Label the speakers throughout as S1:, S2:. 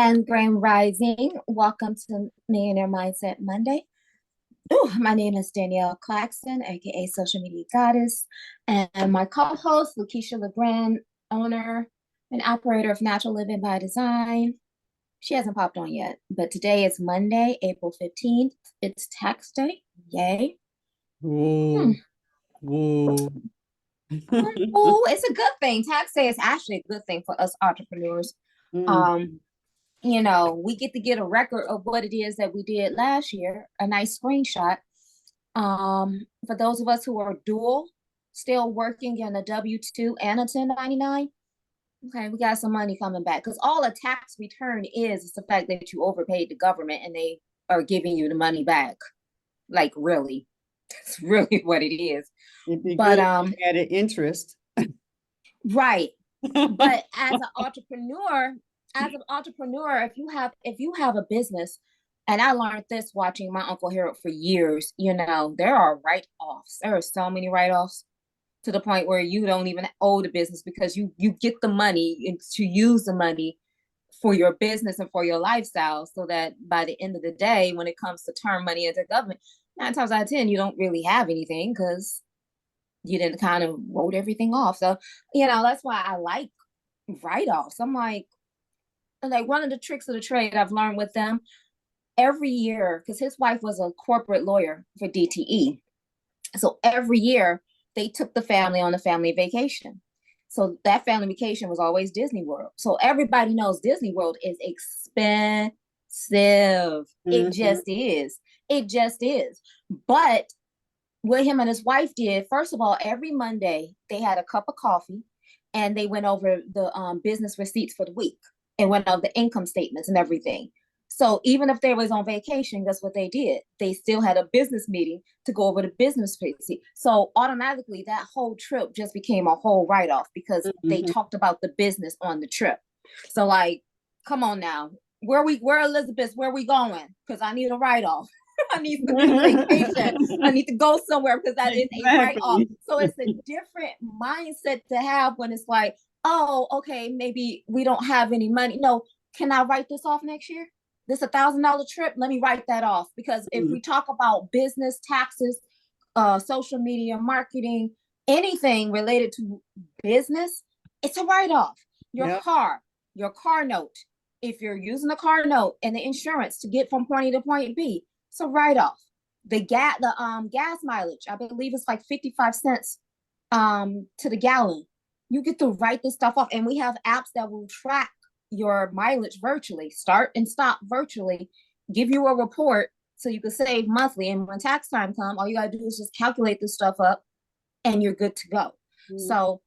S1: And Grand Rising, welcome to Millionaire Mindset Monday. Ooh, my name is Danyelle Claxton, aka Social Media Goddess, and my co-host LaKeisha LaGrande, owner and operator of Natural Living by Design. She hasn't popped on yet, but today is Monday, April 15th. It's tax day. Yay. Hmm.
S2: Whoa, whoa.
S1: Oh, it's a good thing. Tax day is actually a good thing for us entrepreneurs.
S2: Mm,
S1: Um, we get to get a record of what it is that we did last year, a nice screenshot. For those of us who are dual, still working in a W-2 and a 1099, okay, we got some money coming back because all a tax return is the fact that you overpaid the government and they are giving you the money back. Like really, that's really what it is.
S2: it'd be
S1: But
S2: good if you added interest.
S1: right. But as an entrepreneur, if you have a business, and I learned this watching my Uncle Harold for years, there are write-offs. There are so many write-offs to the point where you don't even owe the business because you get the money and to use the money for your business and for your lifestyle so that by the end of the day, when it comes to turn money into government, 9 times out of 10, you don't really have anything because you didn't kind of wrote everything off. So, that's why I like write-offs. I'm like one of the tricks of the trade I've learned with them every year, because his wife was a corporate lawyer for DTE. So every year they took the family on a family vacation. So that family vacation was always Disney World. So everybody knows Disney World is expensive. It
S2: Mhm.
S1: just is. It just is. But what him and his wife did, first of all, every Monday they had a cup of coffee and they went over the business receipts for the week and went over the income statements and everything. So even if they was on vacation, that's what they did. They still had a business meeting to go over the business receipt. So automatically that whole trip just became a whole write-off because they
S2: Mhm.
S1: talked about the business on the trip. So like, come on now. Where Elizabeth, where we going? Because I need a write-off. I need some vacation. I need to go somewhere because that is a write off.
S2: Exactly.
S1: So it's a different mindset to have when it's like, oh, okay, maybe we don't have any money. No, can I write this off next year? This $1,000 trip, let me write that off. Because if we talk about business, taxes, social media, marketing, anything related to business, it's a write off. Your
S2: Yep.
S1: car, your car note. If you're using a car note and the insurance to get from point A to point B, it's a write off. The gas mileage, I believe it's like 55 cents to the gallon. You get to write this stuff off. And we have apps that will track your mileage virtually, start and stop virtually, give you a report so you can save monthly. And when tax time comes, all you gotta do is just calculate this stuff up and you're good to go.
S2: Mhm.
S1: So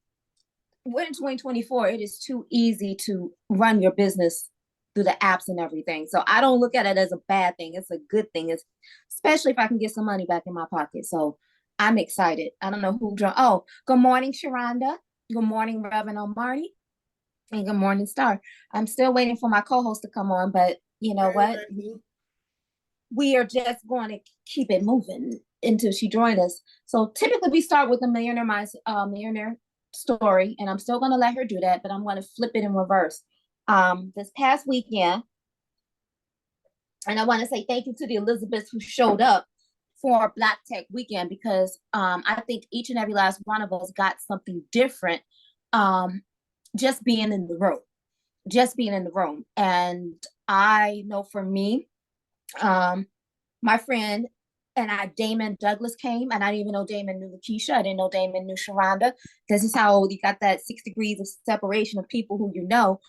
S1: we're in 2024, it is too easy to run your business through the apps and everything. So I don't look at it as a bad thing. It's a good thing. It's especially if I can get some money back in my pocket. So I'm excited. I don't know who. Oh, good morning, Sharonda. Good morning, Reverend O'Marty. And good morning, Star. I'm still waiting for my co-host to come on, but you know what? We are just going to keep it moving until she joins us. So typically we start with the millionaire story, and I'm still going to let her do that, but I'm going to flip it in reverse. This past weekend, and I want to say thank you to the Elizabeths who showed up for Black Tech Weekend because I think each and every last one of us got something different just being in the room, just being in the room. And I know for me, um, my friend and Damon Douglas came, and I didn't even know Damon knew LaKeisha. I didn't know Damon knew Sharonda. This is how you got that 6 degrees of separation of people who you know.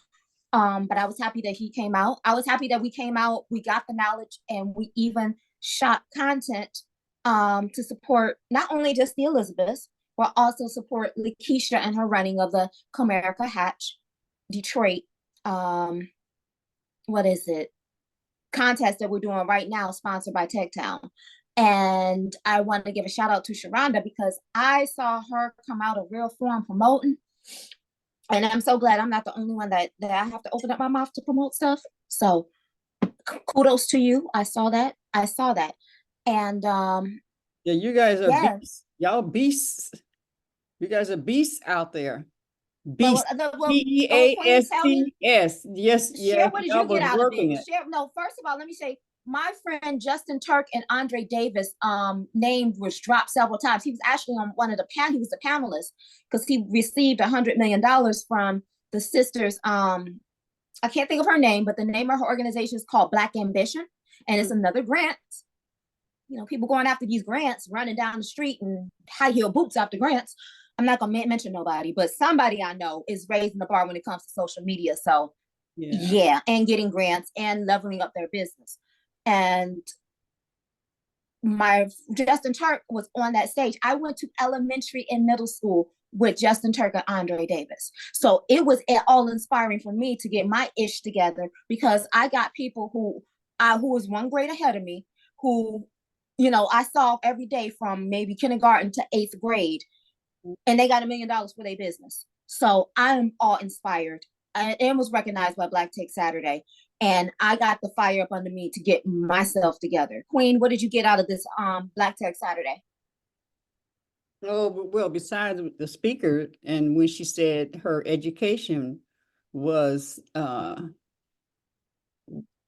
S1: But I was happy that he came out. I was happy that we came out, we got the knowledge, and we even shot content to support not only just the Elizabeths, but also support LaKeisha and her running of the Comerica Hatch Detroit. Um, what is it? Contest that we're doing right now, sponsored by TechTown. And I want to give a shout out to Sharonda because I saw her come out of real form promoting. And I'm so glad I'm not the only one that I have to open up my mouth to promote stuff. So kudos to you. I saw that. I saw that. And
S2: Yeah, you guys are
S1: yes,
S2: beasts. Y'all beasts. You guys are beasts out there. Beast.
S1: Queen, tell me.
S2: Beasts. Yes,
S1: Share
S2: yeah,
S1: what did
S2: I
S1: you get
S2: was
S1: out of
S2: working
S1: it?
S2: it.
S1: Share no, first of all, let me say my friend Justin Turk and Andre Davis name was dropped several times. He was actually on one of the he was a panelist because he received $100 million from the sisters. I can't think of her name, but the name of her organization is called Black Ambition, and it's another grant. You know, people going after these grants, running down the street and high heel boots after grants. I'm not gonna mention nobody, but somebody I know is raising the bar when it comes to social media. So
S2: Yeah.
S1: yeah, and getting grants and leveling up their business. And my Justin Turk was on that stage. I went to elementary and middle school with Justin Turk and Andre Davis. So it was all inspiring for me to get my ish together because I got people who was one grade ahead of me, who, you know, I saw every day from maybe kindergarten to eighth grade, and they got $1 million for their business. So I'm all inspired. And was recognized by Black Tech Saturday. And I got the fire up under me to get myself together. Queen, what did you get out of this Black Tech Saturday?
S2: Oh, well, besides the speaker, and when she said her education was,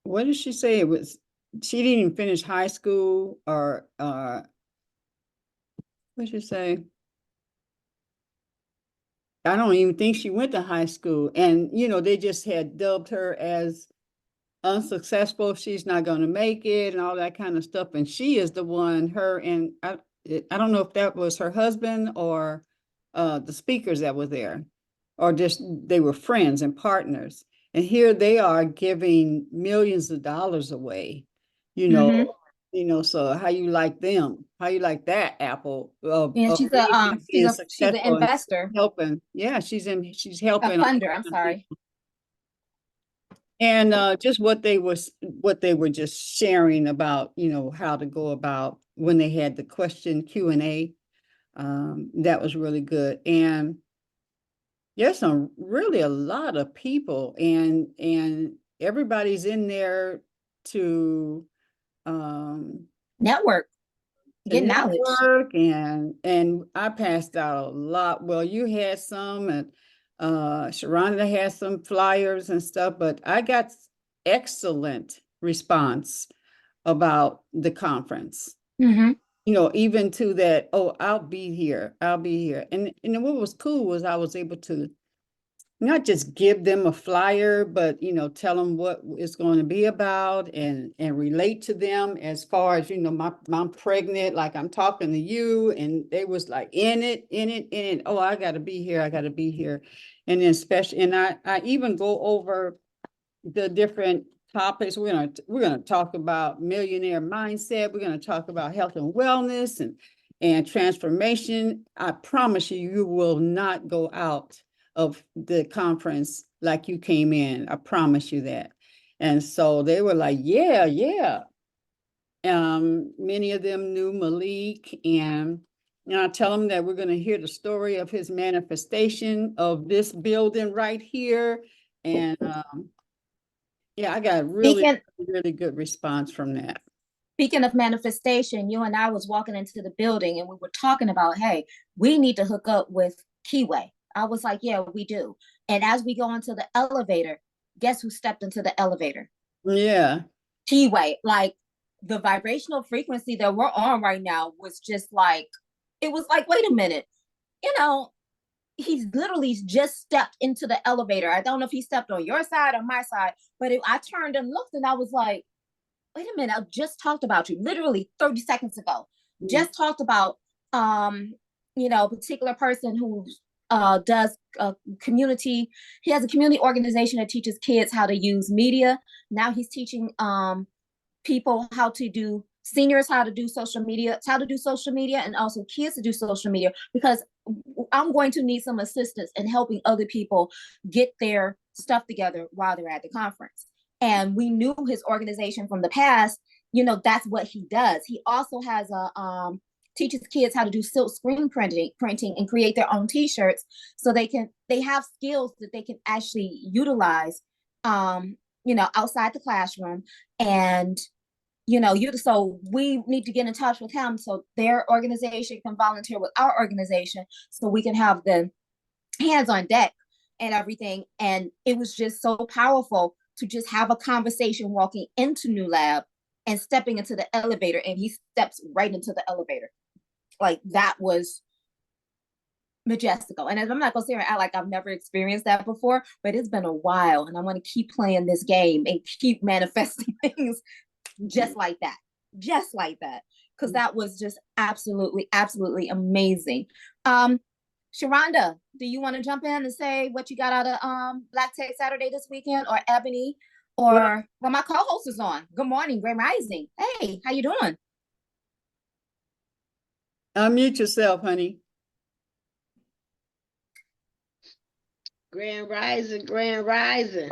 S2: what did she say? It was, she didn't even finish high school, or, what did she say? I don't even think she went to high school. And, you know, they just had dubbed her as unsuccessful. She's not going to make it and all that kind of stuff. And she is the one, her and I don't know if that was her husband or the speakers that were there, or just they were friends and partners. And here they are giving millions of dollars away, you know,
S1: Mm-hmm.
S2: so how you like them? How you like that apple
S1: Yeah,
S2: of being
S1: she's an
S2: successful and
S1: investor,
S2: helping? Yeah, she's
S1: a
S2: helping all
S1: funder. I'm
S2: kinds of
S1: sorry.
S2: people. And just what they were just sharing about, you know, how to go about when they had the question Q&A. That was really good. And there's really a lot of people, and everybody's in there to um
S1: Network,
S2: to
S1: get knowledge.
S2: network, and I passed out a lot. Well, you had some, and Sharonda had some flyers and stuff, but I got excellent response about the conference.
S1: Mm-hmm.
S2: You know, even to that, oh, I'll be here. And what was cool was I was able to not just give them a flyer, but, you know, tell them what it's going to be about, and relate to them as far as, you know, I'm pregnant, like I'm talking to you, and they was like in it. Oh, I got to be here. I got to be here. And then especially, and I even go over the different topics. We're gonna talk about millionaire mindset. We're gonna talk about health and wellness and transformation. I promise you, you will not go out of the conference like you came in. I promise you that. And so they were like, yeah, yeah. Many of them knew Malik, and I tell them that we're going to hear the story of his manifestation of this building right here. And yeah, I got really,
S1: Speaking
S2: really good response from that.
S1: speaking of manifestation, you and I was walking into the building and we were talking about, hey, we need to hook up with Keyway. I was like, yeah, we do. And as we go into the elevator, guess who stepped into the elevator?
S2: Yeah.
S1: Keyway. Like the vibrational frequency that we're on right now was just like, it was like, wait a minute, you know, he's literally just stepped into the elevator. I don't know if he stepped on your side or my side, but I turned and looked and I was like, wait a minute, I just talked about you literally 30 seconds ago.
S2: Mm.
S1: Just talked about a particular person who does a community. He has a community organization that teaches kids how to use media. Now he's teaching people how to do seniors how to do social media, and also kids to do social media, because I'm going to need some assistance in helping other people get their stuff together while they're at the conference. And we knew his organization from the past. You know, that's what he does. He also has a teaches kids how to do silk screen printing and create their own t-shirts, so they have skills that they can actually utilize outside the classroom. And so we need to get in touch with him so their organization can volunteer with our organization so we can have the hands on deck and everything. And it was just so powerful to just have a conversation walking into New Lab and stepping into the elevator, and he steps right into the elevator. Like that was majestical. And I'm not gonna say right out like I've never experienced that before, but it's been a while, and I want to keep playing this game and keep manifesting things just like that, just like that, because that was just absolutely, absolutely amazing. Sharonda, do you want to jump in and say what you got out of Black Tech Saturday this weekend, or Ebony,
S2: Well,
S1: or well, my co-host is on. Good morning, Grand Rising. Hey, how you doing?
S2: unmute yourself, honey.
S3: Grand Rising, Grand Rising.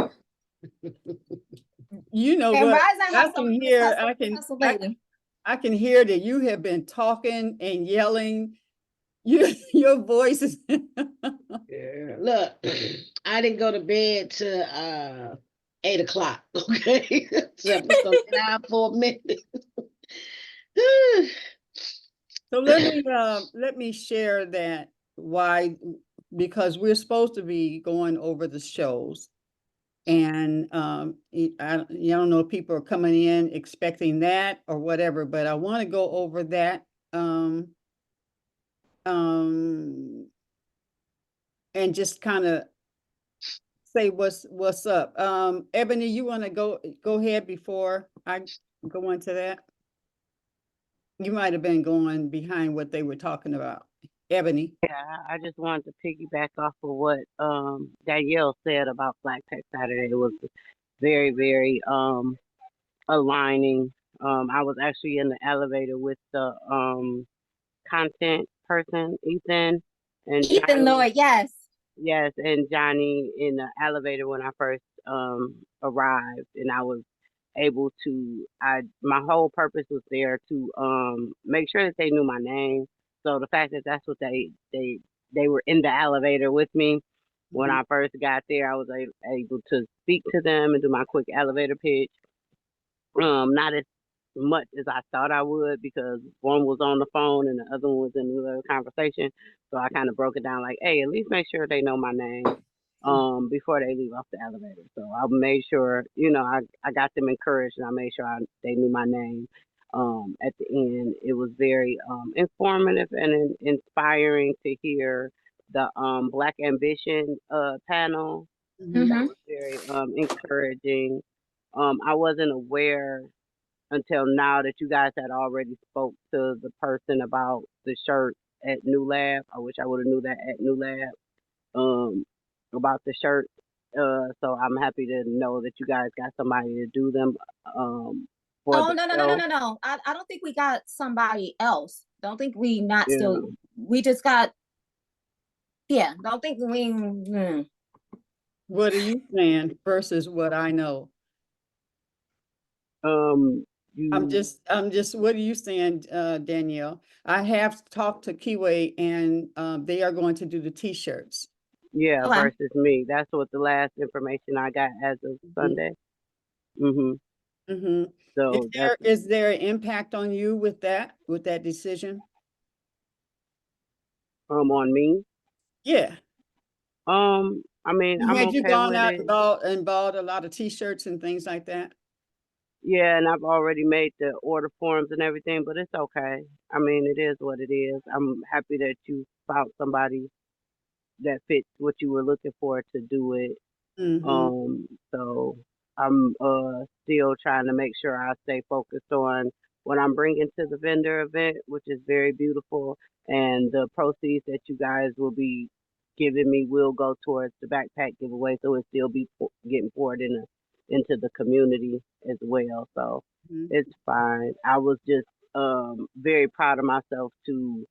S2: You know
S1: Grand
S2: what?
S1: Rising,
S2: I
S1: hustle,
S2: can
S1: Miss
S2: hear,
S1: Hustle, Miss Hustle lady.
S2: I can hear that you have been talking and yelling. Your voice is
S3: Yeah. Look, I didn't go to bed till 8 o'clock. Okay, so I'm just gonna get out for a minute.
S2: So let me share that why, because we're supposed to be going over the shows, and I don't know if people are coming in expecting that or whatever, but I want to go over that and just kind of say what's up. Ebony, you want to go ahead before I go into that? You might have been going behind what they were talking about. Ebony.
S4: Yeah, I just wanted to piggyback off of what Danyelle said about Black Tech Saturday. It was very, very aligning. I was actually in the elevator with the content person, Ethan, and
S1: Ethan
S4: Johnny.
S1: Lloyd, yes.
S4: Yes, and Johnny in the elevator when I first arrived, and I was able to. My whole purpose was there to make sure that they knew my name. So the fact that that's what they were in the elevator with me when I first got there, I was able to speak to them and do my quick elevator pitch. Not as much as I thought I would because one was on the phone and the other one was in another conversation. So I kind of broke it down like, hey, at least make sure they know my name before they leave off the elevator. So I made sure, I got them encouraged and I made sure they knew my name. At the end, it was very informative and inspiring to hear the Black Ambition panel. That was very encouraging. I wasn't aware until now that you guys had already spoke to the person about the shirt at New Lab. I wish I would have knew that at New Lab about the shirt. So I'm happy to know that you guys got somebody to do them for
S1: Oh
S4: the
S1: no, no, no, no,
S4: show.
S1: no, no. I don't think we got somebody else. Don't think we not
S4: Yeah.
S1: still. We just got. Yeah. Don't think we.
S2: What are you saying versus what I know? I'm
S4: You
S2: just, what are you saying, Danyelle? I have talked to Kiwi and they are going to do the t-shirts.
S4: yeah,
S1: Okay.
S4: versus me. That's what the last information I got as of Sunday. So that's
S2: Is there an impact on you with that decision?
S4: on me.
S2: Yeah.
S4: I mean, I'm
S2: Had you
S4: okay
S2: gone
S4: with
S2: out
S4: it.
S2: and bought a lot of t-shirts and things like that?
S4: Yeah, and I've already made the order forms and everything, but it's okay. I mean, it is what it is. I'm happy that you found somebody that fits what you were looking for to do it. So I'm still trying to make sure I stay focused on what I'm bringing to the vendor event, which is very beautiful, and the proceeds that you guys will be giving me will go towards the backpack giveaway, so it still be getting poured into the community as well. So it's fine. I was just very proud of myself to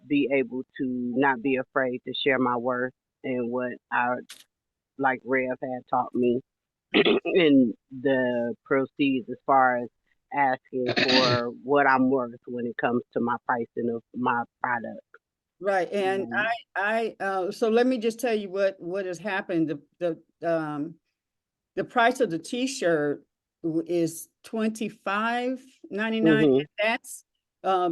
S4: be able to not be afraid to share my worth and what I like Rev had taught me in the proceeds as far as asking for what I'm worth when it comes to my pricing of my product.
S2: Right. And so let me just tell you what has happened. The price of the t-shirt is $25.99.
S4: Mm-hmm.
S2: And that's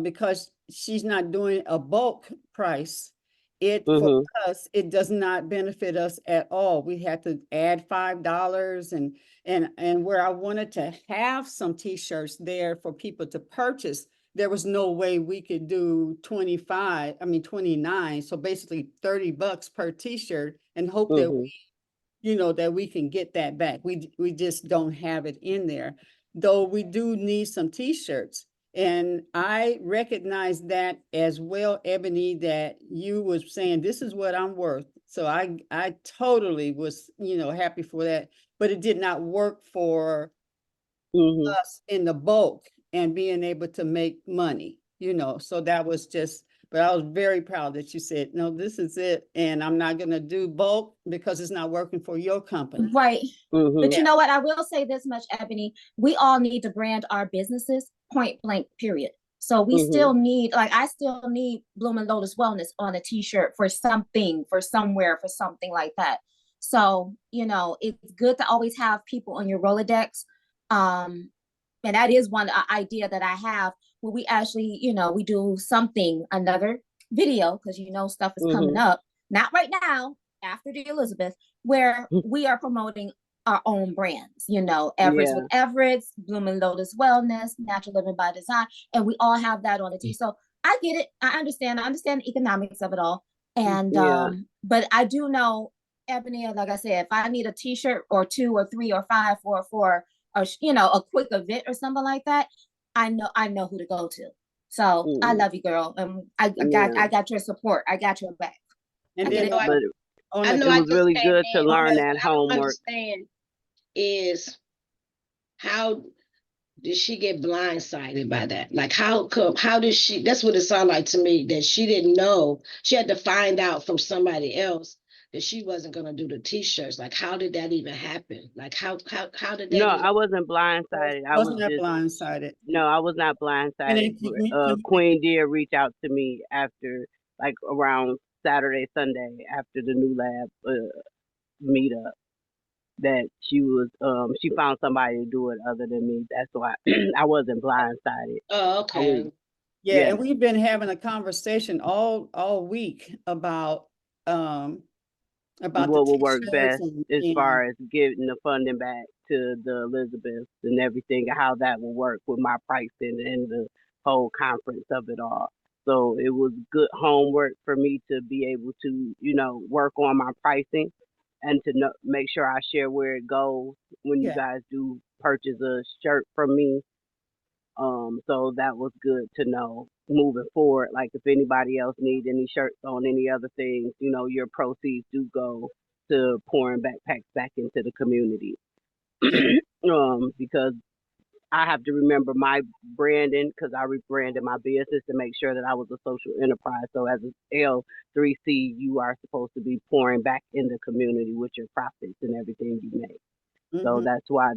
S2: because she's not doing a bulk price. for
S4: Mhm.
S2: us, it does not benefit us at all. We had to add $5 and where I wanted to have some t-shirts there for people to purchase, there was no way we could do 29. So basically $30 per t-shirt and hope that
S4: Mhm.
S2: that we can get that back. We just don't have it in there, though we do need some t-shirts. And I recognize that as well, Ebony, that you was saying, this is what I'm worth. So I totally was, happy for that, but it did not work for
S4: Mhm.
S2: us in the bulk and being able to make money, so that was just, but I was very proud that you said, no, this is it. And I'm not going to do bulk because it's not working for your company.
S1: Right. But
S4: Mhm.
S1: you know what? I will say this much, Ebony. We all need to brand our businesses, point blank, period. So we
S4: Mhm.
S1: still need, like, I still need Bloom and Lotus Wellness on a t-shirt for something, for somewhere, for something like that. So, it's good to always have people on your Rolodex. And that is one idea that I have where we actually, we do something, another video, because stuff is coming
S4: Mhm.
S1: up. Not right now, after the Elizabeth, where we are promoting our own brands, Everett's
S4: Yeah.
S1: with Everett's, Bloom and Lotus Wellness, Natural Living by Design, and we all have that on the team. So I get it. I understand the economics of it all. And
S4: Yeah.
S1: but I do know, Ebony, like I said, if I need a t-shirt or 2 or 3 or 5 for a quick event or something like that, I know who to go to. So I
S4: Mhm.
S1: love you, girl.
S4: Yeah.
S1: I got your support. I got your back.
S2: And
S1: I
S3: You
S1: get
S2: then
S3: know,
S1: it.
S3: I,
S2: on
S4: But
S2: on
S3: I
S2: the
S3: know
S4: it
S3: I
S4: was
S3: just
S4: really
S3: came
S4: good to
S3: in,
S2: on
S4: learn
S2: that,
S3: but
S4: that
S3: what I don't
S4: homework.
S3: understand is how did she get blindsided by that? Like, how did she, that's what it sounded like to me, that she didn't know. She had to find out from somebody else that she wasn't going to do the t-shirts. Like, how did that even happen? Like, how did
S4: No,
S3: that even,
S4: I wasn't blindsided. I was
S2: wasn't that
S4: just
S2: blindsided?
S4: no, I was not
S2: And
S4: blindsided.
S2: then can you make
S4: Queen did reach out to me after, like around Saturday, Sunday, after the new lab meetup, that she found somebody to do it other than me. That's why I wasn't blindsided.
S3: oh,
S4: I was,
S3: okay.
S2: Yeah,
S4: yeah,
S2: and we've been having a conversation all week um about the
S4: what will work
S2: t-shirts
S4: best
S2: and,
S4: as
S2: and
S4: far as getting the funding back to the Elizabeth and everything, how that will work with my pricing and the whole conference of it all. So it was good homework for me to be able to, work on my pricing and to make sure I share where it goes when you
S2: yeah.
S4: guys do purchase a shirt from me. So that was good to know moving forward. Like if anybody else needs any shirts on any other things, your proceeds do go to pouring backpacks back into the community.
S2: Yeah.
S4: Because I have to remember my branding because I rebranded my business to make sure that I was a social enterprise. So as a L3C, you are supposed to be pouring back in the community with your profits and everything you make. So
S2: Hmm.
S4: that's why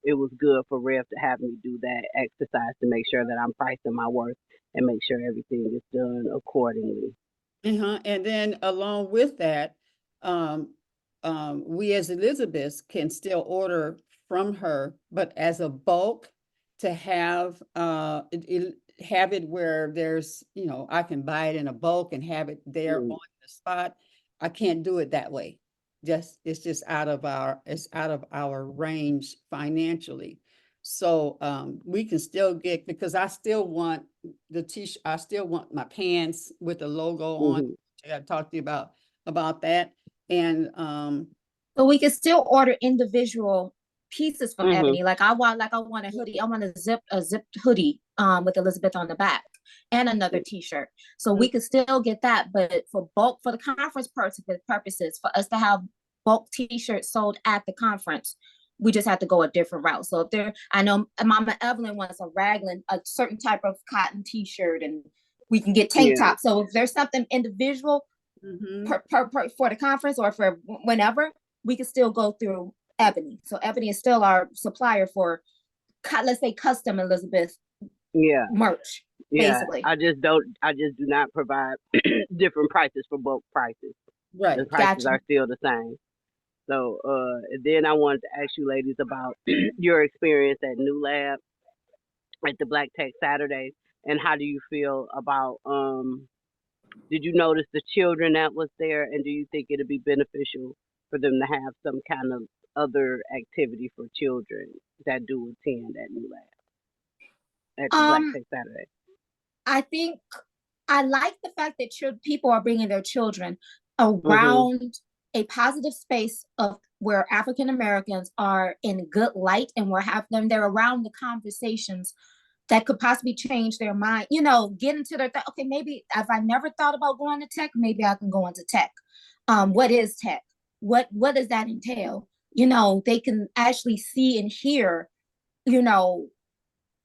S4: it was good for Rev to have me do that exercise to make sure that I'm pricing my worth and make sure everything is done accordingly.
S2: Uh-huh. And then along with that, um, we as Elizabeth can still order from her, but as a bulk to have it where there's, I can buy it in a bulk and have it there
S4: Mm,
S2: on the spot. I can't do it that way. It's just it's out of our range financially. So we can still get, because I still want the t-shirt, I still want my pants with the logo on.
S4: mhm,
S2: I gotta talk to you about that. And
S1: So we can still order individual pieces from
S4: mhm,
S1: Ebony. Like I want a hoodie. I want a zipped hoodie with Elizabeth on the back and another t-shirt. So we could still get that, but for bulk, for the conference purposes, for us to have bulk t-shirts sold at the conference, we just have to go a different route. So if there, I know Mama Evelyn wants a certain type of cotton t-shirt, and we can get tank
S4: yeah,
S1: tops. So if there's something individual
S2: mhm.
S1: for the conference or for whenever, we can still go through Ebony. So Ebony is still our supplier for, let's say, custom Elizabeth
S4: yeah,
S1: merch,
S4: yeah.
S1: basically.
S4: I just do not provide different prices for bulk prices. The
S2: Right.
S4: prices
S1: Gotcha.
S4: are still the same. So, then I wanted to ask you ladies about your experience at New Lab at the Black Tech Saturday, and how do you feel about Did you notice the children that was there, and do you think it'd be beneficial for them to have some kind of other activity for children that do attend at New Lab at the Black
S1: Um,
S4: Tech Saturday?
S1: I think I like the fact that people are bringing their children
S4: Mhm.
S1: around a positive space of where African Americans are in good light, and we're having them, they're around the conversations that could possibly change their mind, get into their, okay, maybe if I never thought about going to tech, maybe I can go into tech. What is tech? What does that entail? They can actually see and hear, you know,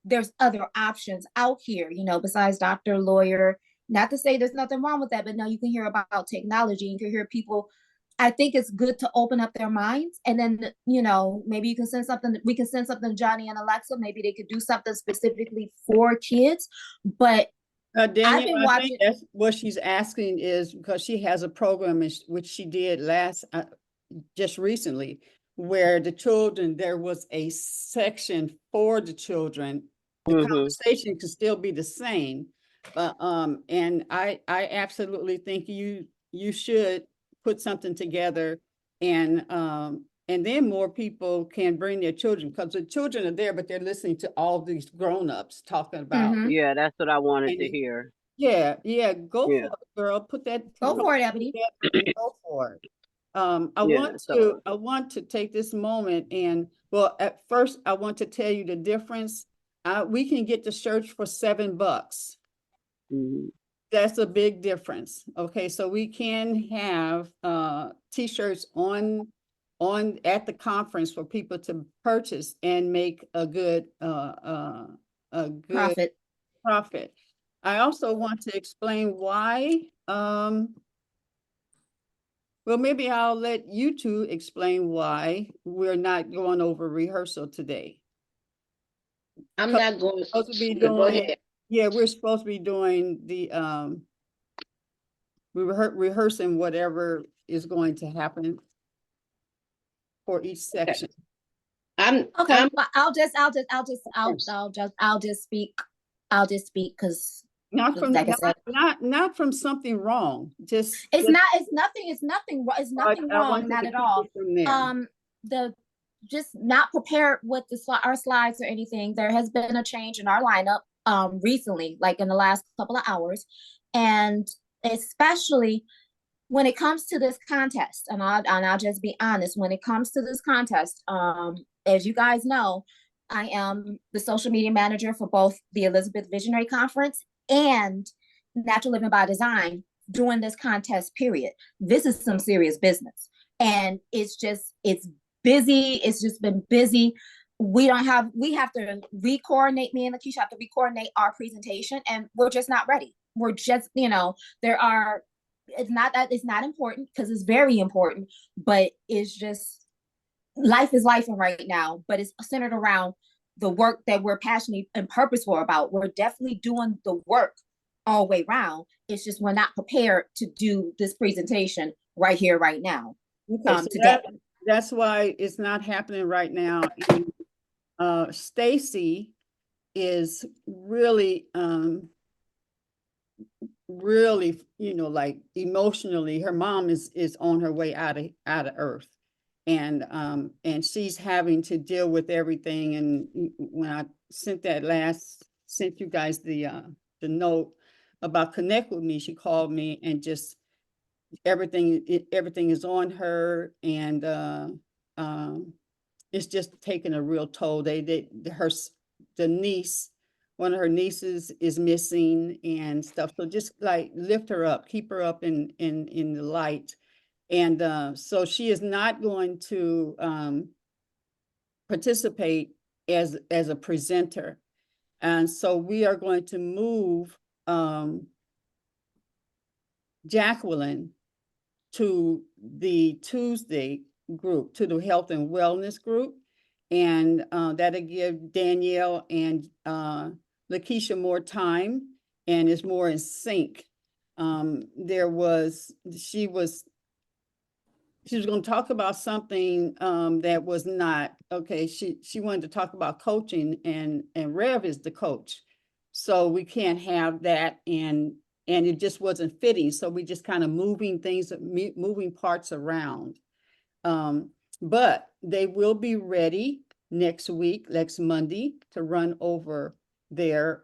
S1: there's other options out here, besides doctor, lawyer. Not to say there's nothing wrong with that, but no, you can hear about technology. You can hear people. I think it's good to open up their minds, and then maybe you can send something. We can send something to Johnny and Alexa. Maybe they could do something specifically for kids. But I've
S2: Danielle,
S1: been
S2: I think
S1: watching.
S2: that's what she's asking is because she has a program which she did just recently, where there was a section for the children. The
S4: Mhm.
S2: conversation can still be the same, but and I absolutely think you should put something together, and then more people can bring their children because the children are there, but they're listening to all these grown-ups talking about.
S1: Mm-hmm.
S4: Yeah, that's what I wanted to
S2: And
S4: hear.
S2: yeah, go
S4: Yeah.
S2: for it, girl. Put that,
S1: Go for it,
S2: put
S1: Ebony.
S2: that and go for it.
S4: Yeah. So.
S2: I want to take this moment and, well, at first I want to tell you the difference. We can get the shirts for $7.
S4: Mhm.
S2: That's a big difference. Okay, so we can have t-shirts on at the conference for people to purchase and make a good
S1: Profit.
S2: profit. I also want to explain why. Well, maybe I'll let you two explain why we're not going over rehearsal today.
S3: I'm
S2: 'Cause
S3: not going.
S2: we're supposed to be
S3: Go
S2: doing,
S3: ahead.
S2: yeah, we're supposed to be doing we were rehearsing whatever is going to happen for each section.
S1: Okay,
S3: I'm
S1: but I'll just speak. I'll just speak because,
S2: Not from
S1: like I said,
S2: not from something wrong.
S1: it's
S2: Just
S1: not. It's nothing
S2: I want
S1: wrong.
S2: you
S1: Not
S2: to
S1: at
S2: keep
S1: all.
S2: it from there.
S1: The just not prepared with our slides or anything. There has been a change in our lineup recently, like in the last couple of hours, and especially when it comes to this contest, and I'll just be honest, when it comes to this contest, as you guys know, I am the social media manager for both the Elizabeth Visionary Conference and Natural Living by Design during this contest period. This is some serious business. And it's busy. It's just been busy. We have to re-coordinate, me and LaKeisha have to re-coordinate our presentation, and we're just not ready. We're just, there are it's not important because it's very important, but it's just life is life right now, but it's centered around the work that we're passionate and purposeful about. We're definitely doing the work all the way around. It's just we're not prepared to do this presentation right here, right now,
S2: Okay, so
S1: today.
S2: that's why it's not happening right now. And Stacy is really, like emotionally, her mom is on her way out of earth. And she's having to deal with everything. And when I sent you guys the note about connect with me, she called me and just everything is on her. And it's just taking a real toll. The niece, one of her nieces is missing and stuff. So just like lift her up, keep her up in the light. And so she is not going to participate as a presenter. And so we are going to move Jacqueline to the Tuesday group, to the health and wellness group. And that'll give Danyelle and LaKeisha more time and is more in sync. She was going to talk about something that was not okay. She wanted to talk about coaching, and Rev is the coach, so we can't have that. And and it just wasn't fitting. So we just kind of moving parts around. But they will be ready next week, next Monday, to run over their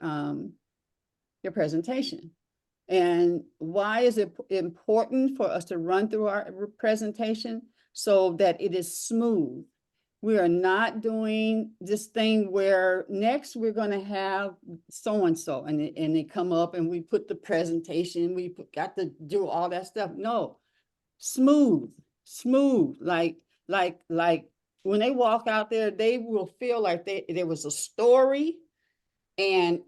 S2: presentation. And why is it important for us to run through our presentation? So that it is smooth. We are not doing this thing where next we're going to have so-and-so and they come up and we put the presentation, got to do all that stuff. No, smooth, like when they walk out there, they will feel like there was a story, and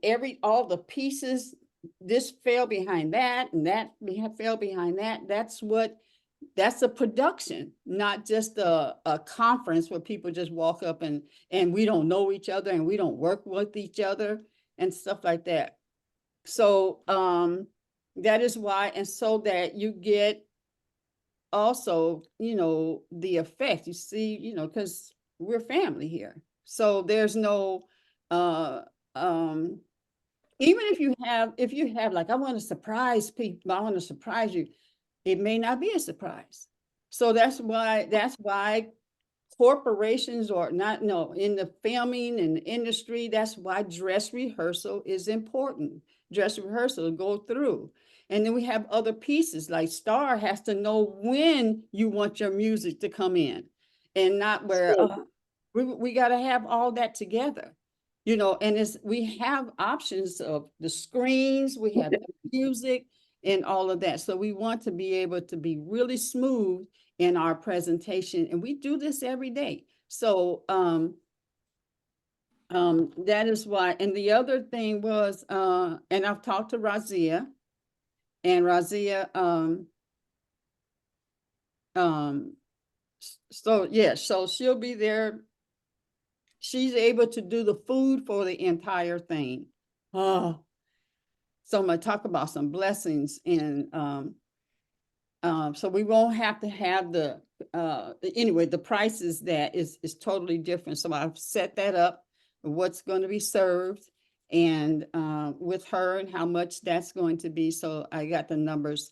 S2: all the pieces, this fell behind that and that fell behind that. That's a production, not just a conference where people just walk up and we don't know each other and we don't work with each other and stuff like that. So that is why, and so that you get also, the effect, you see, because we're family here. So there's no, even if you have like, I want to surprise people, I want to surprise you, it may not be a surprise. So that's why corporations in the filming and industry, that's why dress rehearsal is important. Dress rehearsal go through. And then we have other pieces, like Star has to know when you want your music to come in, and not where we got to have all that together, and we have options of the screens, we have the music and all of that. So we want to be able to be really smooth in our presentation, and we do this every day. So that is why. And the other thing was, and I've talked to Razia, and Razia, so yeah, so she'll be there. She's able to do the food for the entire thing. Oh, so I'm gonna talk about some blessings, and so we won't have to have anyway, the prices that is totally different. So I've set that up, what's going to be served, and with her and how much that's going to be. So I got the numbers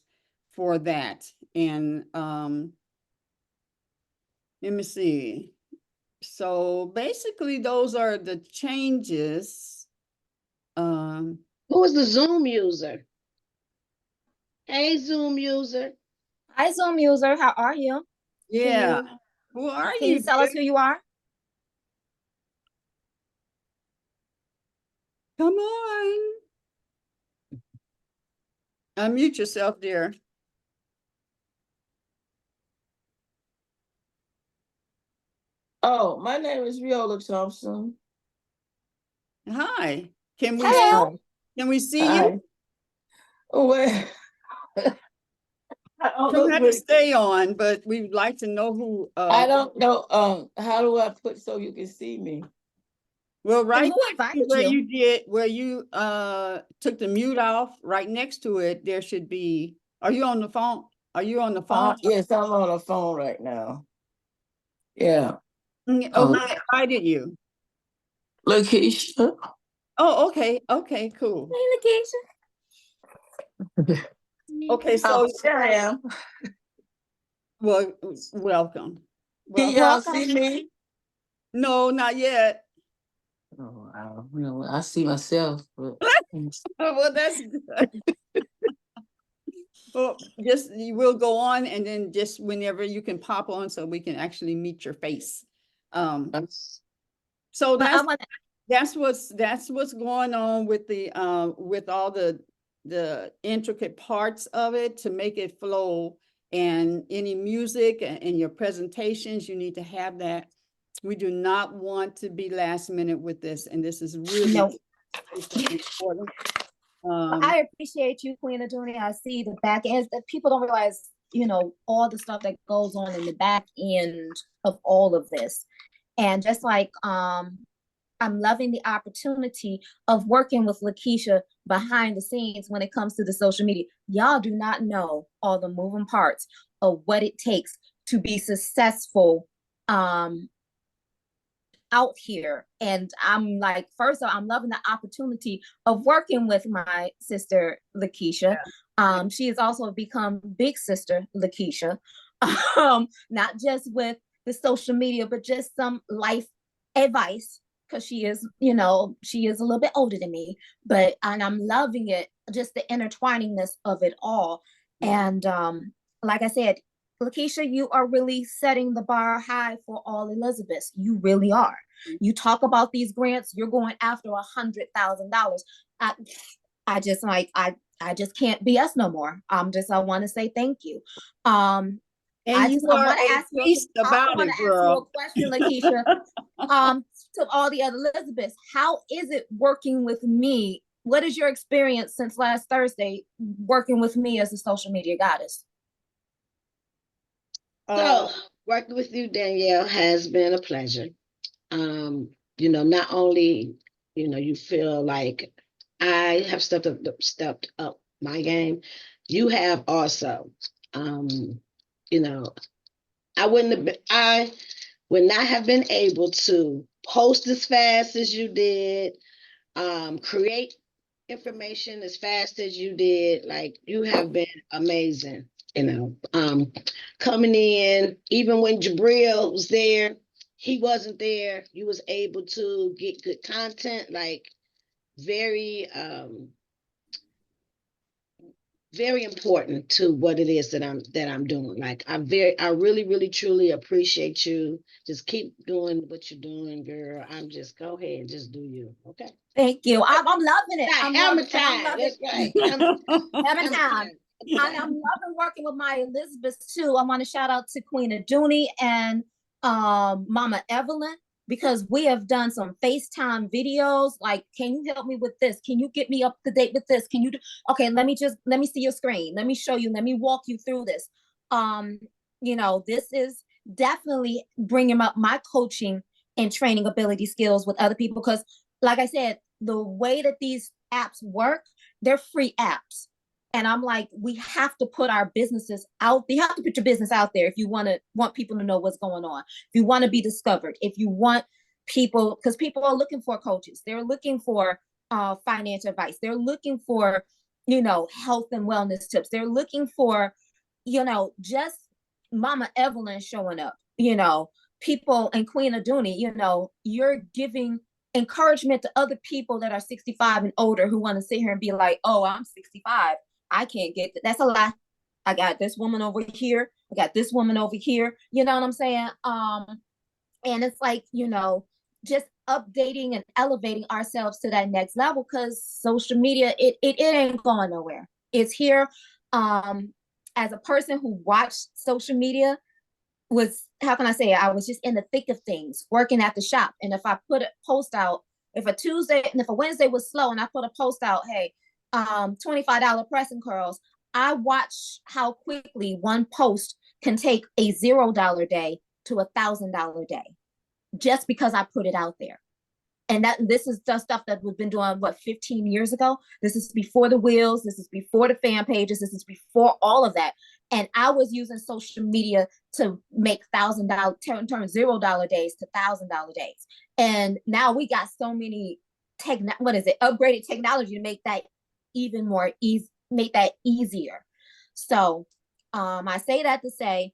S2: for that. And let me see. So basically those are the changes.
S3: Who is the Zoom user? Hey, Zoom user.
S1: Hi, Zoom user. How are you?
S2: Yeah. Who are
S1: Can you tell us who you are?
S2: Come on. Unmute yourself, dear.
S5: Oh, my name is Viola Thompson.
S2: Hi. Can we
S1: Hello.
S2: can we see you?
S5: Oh, well, I don't
S2: Don't
S5: know
S2: have to stay on, but we'd like to know who.
S5: I don't know. How do I put so you can see me?
S2: Well, right
S1: And who invited
S2: where
S1: you?
S2: you took the mute off, right next to it, there should be. Are you on the phone? Are you on the phone?
S5: Yes, I'm on the phone right now. Yeah.
S2: Oh, who invited you?
S5: LaKeisha.
S2: Oh, okay. Okay, cool.
S1: Hey, LaKeisha.
S2: Okay, so
S5: Here I am.
S2: well, welcome.
S5: Can y'all see me?
S2: No, not yet.
S5: Oh, I see myself. But...
S2: Well, that's good. Well, you will go on, and then just whenever you can pop on so we can actually meet your face. So that's what's going on with the with all the intricate parts of it to make it flow, and any music and your presentations, you need to have that. We do not want to be last minute with this, and this is really important.
S1: I appreciate you, Queen Aduni. I see the back end that people don't realize, all the stuff that goes on in the back end of all of this. And just like I'm loving the opportunity of working with LaKeisha behind the scenes when it comes to the social media. Y'all do not know all the moving parts of what it takes to be successful out here. And I'm like, first of all, I'm loving the opportunity of working with my sister LaKeisha. She has also become big sister LaKeisha. Not just with the social media, but just some life advice, because she is, she is a little bit older than me, and I'm loving it, just the intertwiningness of it all. And like I said, LaKeisha, you are really setting the bar high for all Elizabeths. You really are. You talk about these grants, you're going after $100,000. I just like I just can't BS no more. I want to say thank you.
S2: And
S1: I
S2: you
S1: want
S2: are
S1: to
S2: a
S1: ask you.
S2: beast
S1: I
S2: about
S1: want
S2: it,
S1: to ask you a
S2: girl.
S1: question, LaKeisha. To all the other Elizabeths, how is it working with me? What is your experience since last Thursday working with me as a social media goddess?
S3: So working with you, Danyelle, has been a pleasure. Not only, you feel like I have stepped up my game, you have also. You know, I would not have been able to post as fast as you did, create information as fast as you did. Like, you have been amazing, coming in, even when Jabril was there, he wasn't there, you was able to get good content, like, very very important to what it is that I'm doing. Like, I really, really, truly appreciate you. Just keep doing what you're doing, girl. I'm just Go ahead and just do you. Okay.
S1: Thank you. I'm loving it. I'm
S3: Hammer
S1: loving it. I'm
S3: time.
S1: loving
S3: That's right.
S1: Hammer time. I'm loving working with my Elizabeths too. I want to shout out to Queen Aduni and Mama Evelyn, because we have done some FaceTime videos. Like, can you help me with this? Can you get me up to date with this? Can you do, okay, let me see your screen. Let me show you. Let me walk you through this. This is definitely bringing up my coaching and training ability skills with other people, because like I said, the way that these apps work, they're free apps. And I'm like, we have to put our businesses out. You have to put your business out there if you want people to know what's going on. If you want to be discovered, if you want people, because people are looking for coaches. They're looking for financial advice. They're looking for, health and wellness tips. They're looking for, just Mama Evelyn showing up, people, and Queen Aduni, you're giving encouragement to other people that are 65 and older who want to sit here and be like, oh, I'm 65. I can't get that. That's a lie. I got this woman over here. I got this woman over here. You know what I'm saying? And it's like, just updating and elevating ourselves to that next level, because social media, it ain't going nowhere. It's here. As a person who watched social media, how can I say it? I was just in the thick of things, working at the shop. And if I put a post out, if a Wednesday was slow and I put a post out, hey, $25 pressing curls, I watch how quickly one post can take a $0 day to $1,000 day, just because I put it out there. And this is the stuff that we've been doing, 15 years ago. This is before the wheels. This is before the fan pages. This is before all of that. And I was using social media to make $1,000, turn $0 days to $1,000 days. And now we got so many upgraded technology to make that even more easy, make that easier. So I say that to say,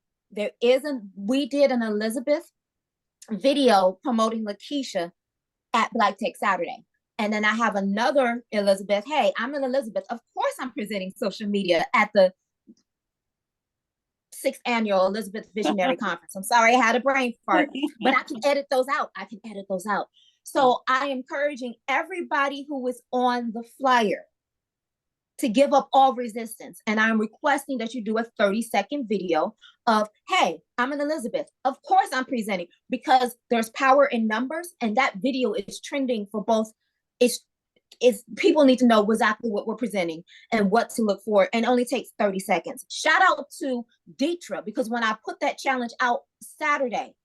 S1: we did an Elizabeth video promoting LaKeisha at Black Tech Saturday. And then I have another Elizabeth. Hey, I'm an Elizabeth. Of course I'm presenting social media at the 6th annual Elizabeth Visionary Conference. I'm sorry I had a brain fart, but I can edit those out. So I am encouraging everybody who is on the flyer to give up all resistance. And I'm requesting that you do a 30-second video of, hey, I'm an Elizabeth. Of course I'm presenting, because there's power in numbers, and that video is trending for both. It's people need to know exactly what we're presenting and what to look for, and it only takes 30 seconds. Shout out to Deetra, because when I put that challenge out Saturday,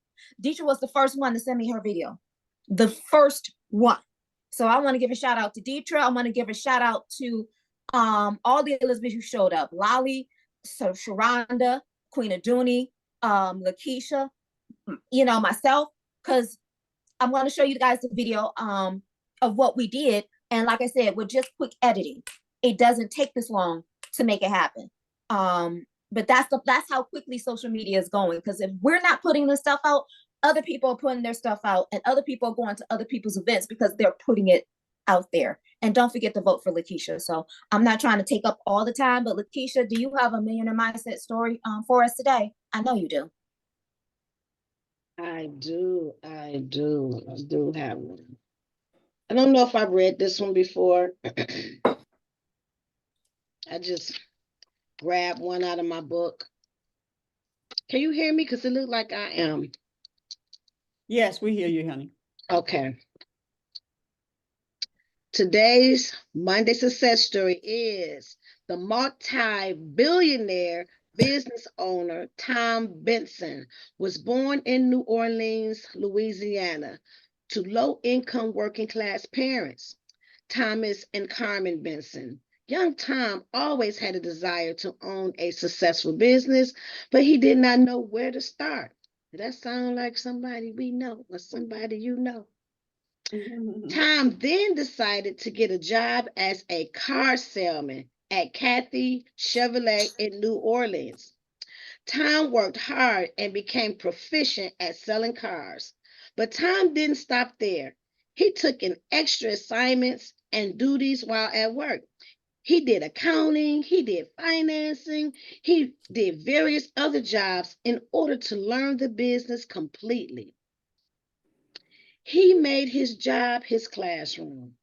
S1: Deetra was the first one to send me her video. The first one. So I want to give a shout out to Deetra. I want to give a shout out to all the Elizabeth who showed up. Lolly, so Sharonda, Queen Aduni, LaKeisha, myself, because I'm going to show you guys the video of what we did. And like I said, with just quick editing, it doesn't take this long to make it happen. But that's how quickly social media is going. Because if we're not putting this stuff out, other people are putting their stuff out, and other people are going to other people's events because they're putting it out there. And don't forget to vote for LaKeisha. So I'm not trying to take up all the time, but LaKeisha, do you have a millionaire mindset story for us today? I know you do.
S3: I do have one. I don't know if I've read this one before. I just grabbed one out of my book. Can you hear me? Because it looks like I am.
S2: Yes, we hear you, honey.
S3: Okay. Today's Monday success story is the multi-billionaire business owner Tom Benson was born in New Orleans, Louisiana, to low-income working-class parents, Thomas and Carmen Benson. Young Tom always had a desire to own a successful business, but he did not know where to start. Does that sound like somebody we know or somebody you know? Tom then decided to get a job as a car salesman at Cathy Chevrolet in New Orleans. Tom worked hard and became proficient at selling cars. But Tom didn't stop there. He took in extra assignments and duties while at work. He did accounting, he did financing, he did various other jobs in order to learn the business completely. He made his job his classroom,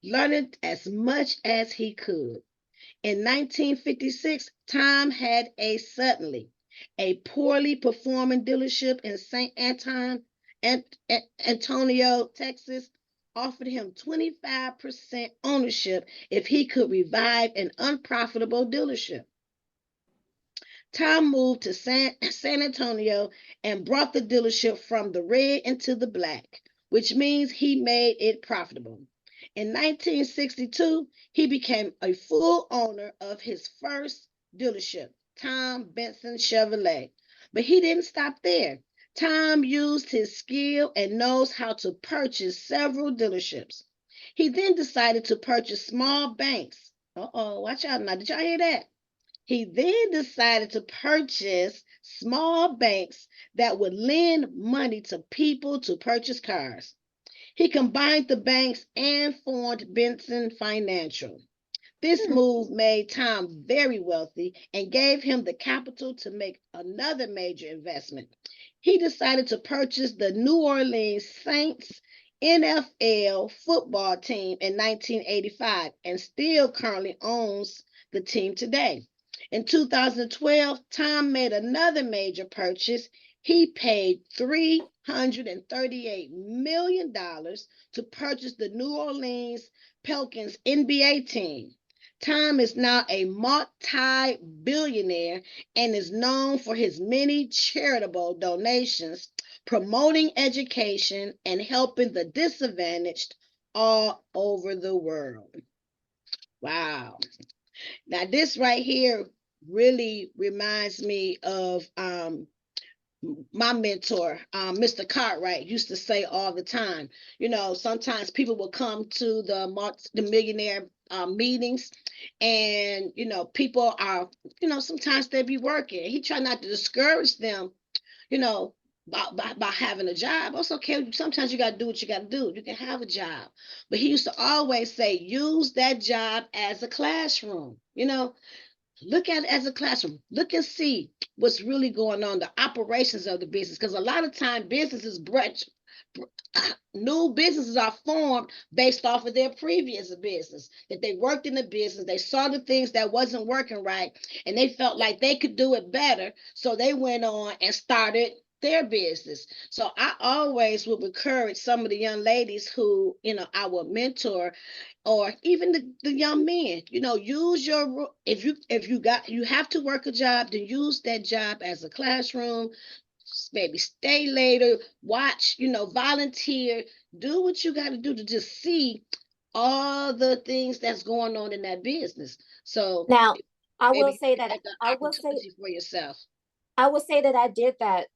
S3: learning as much as he could. In 1956, Tom had a poorly performing dealership in St. Antonio, Texas, offered him 25% ownership if he could revive an unprofitable dealership. Tom moved to San Antonio and brought the dealership from the red into the black, which means he made it profitable. In 1962, he became a full owner of his first dealership, Tom Benson Chevrolet. But he didn't stop there. Tom used his skill and knows how to purchase several dealerships. He then decided to purchase small banks. Watch out now. Did y'all hear that? He then decided to purchase small banks that would lend money to people to purchase cars. He combined the banks and formed Benson Financial. This move made Tom very wealthy and gave him the capital to make another major investment. He decided to purchase the New Orleans Saints NFL football team in 1985 and still currently owns the team today. In 2012, Tom made another major purchase. He paid $338 million to purchase the New Orleans Pelicans NBA team. Tom is now a multi-billionaire and is known for his many charitable donations, promoting education and helping the disadvantaged all over the world. Wow. Now, this right here really reminds me of my mentor, Mr. Cartwright, used to say all the time, sometimes people will come to the millionaire meetings and, people are, sometimes they be working. He tried not to discourage them, by having a job. It's okay. Sometimes you got to do what you got to do. You can have a job. But he used to always say, use that job as a classroom, Look at it as a classroom. Look and see what's really going on, the operations of the business. Because a lot of time new businesses are formed based off of their previous business. That they worked in the business, they saw the things that wasn't working right, and they felt like they could do it better. So they went on and started their business. So I always would encourage some of the young ladies who, I would mentor, or even the young men, use if you have to work a job, then use that job as a classroom. Maybe stay later, watch, volunteer, do what you got to do to just see all the things that's going on in that business. So
S1: Now, I will
S3: maybe
S1: say
S3: take
S1: that
S3: an
S1: I will say
S3: opportunity for yourself.
S1: I would say that I did that.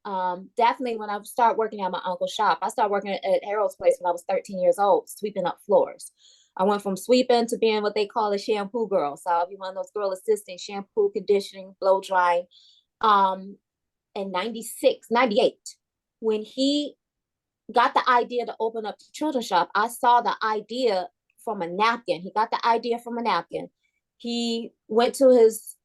S1: Definitely when I started working at my uncle's shop. I started working at Harold's place when I was 13 years old, sweeping up floors. I went from sweeping to being what they call a shampoo girl. So I'll be one of those girl assistants, shampoo, conditioning, blow drying. Um, in 96, 98, when he got the idea to open up the children's shop, I saw the idea from a napkin. He got the idea from a napkin. He went to his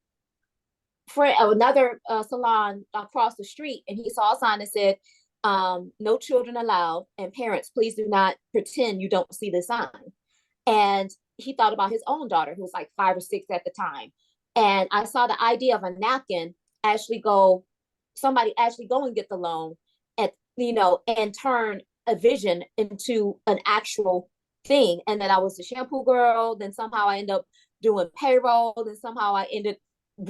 S1: friend, another salon across the street, and he saw a sign that said, no children allowed, and parents, please do not pretend you don't see the sign. And he thought about his own daughter, who was like 5 or 6 at the time. And I saw the idea of a napkin somebody actually go and get the loan and turn a vision into an actual thing. And then I was the shampoo girl. Then somehow I ended up doing payroll. Then somehow I ended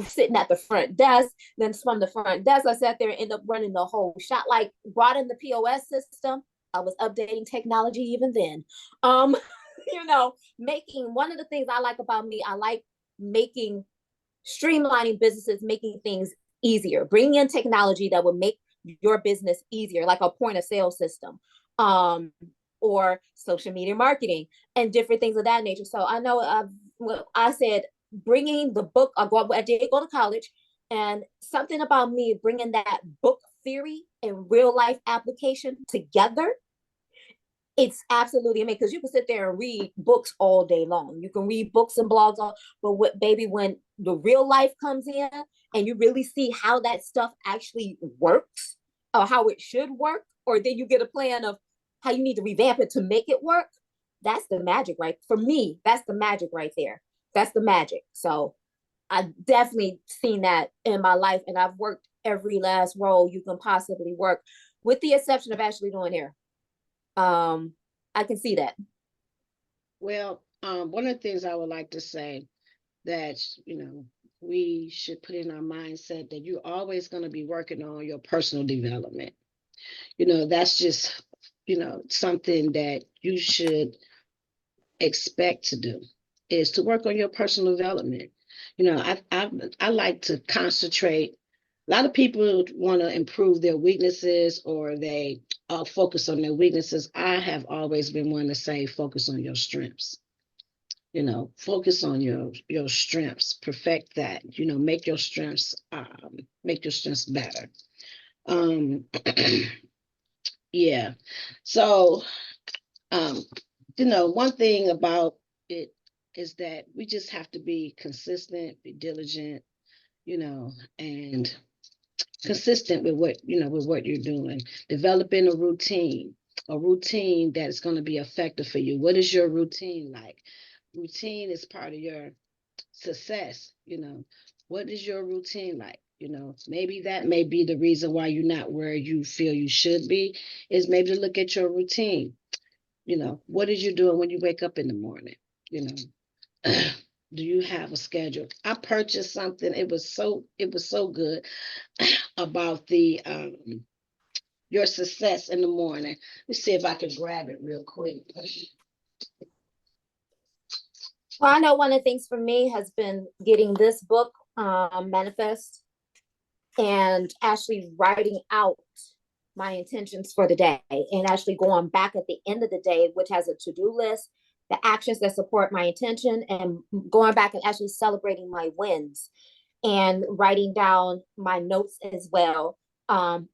S1: sitting at the front desk. Then from the front desk, I sat there and ended up running the whole shop, like brought in the POS system. I was updating technology even then. Making one of the things I like about me, I like streamlining businesses, making things easier, bringing in technology that will make your business easier, like a point of sale system, or social media marketing and different things of that nature. So I know I said bringing the book, I did go to college, and something about me bringing that book theory and real life application together, it's absolutely amazing, because you can sit there and read books all day long. You can read books and blogs, but when the real life comes in and you really see how that stuff actually works, or how it should work, or then you get a plan of how you need to revamp it to make it work. That's the magic, right? For me, that's the magic right there. That's the magic. So I've definitely seen that in my life, and I've worked every last role you can possibly work, with the exception of actually doing hair. I can see that.
S3: Well, one of the things I would like to say that, we should put in our mindset that you're always going to be working on your personal development. That's just, something that you should expect to do, is to work on your personal development. I like to concentrate. A lot of people want to improve their weaknesses, or they focus on their weaknesses. I have always been one to say, focus on your strengths. Focus on your strengths, perfect that. Make your strengths better. Yeah. So, one thing about it is that we just have to be consistent, be diligent, and consistent with what you're doing. Developing a routine that is going to be effective for you. What is your routine like? Routine is part of your success. What is your routine like? Maybe that may be the reason why you're not where you feel you should be, is maybe to look at your routine. What is you doing when you wake up in the morning? Do you have a schedule? I purchased something. It was so good about the your success in the morning. Let's see if I can grab it real quick.
S1: Well, I know one of the things for me has been getting this book, Manifest, and actually writing out my intentions for the day, and actually going back at the end of the day, which has a to-do list, the actions that support my intention, and going back and actually celebrating my wins, and writing down my notes as well.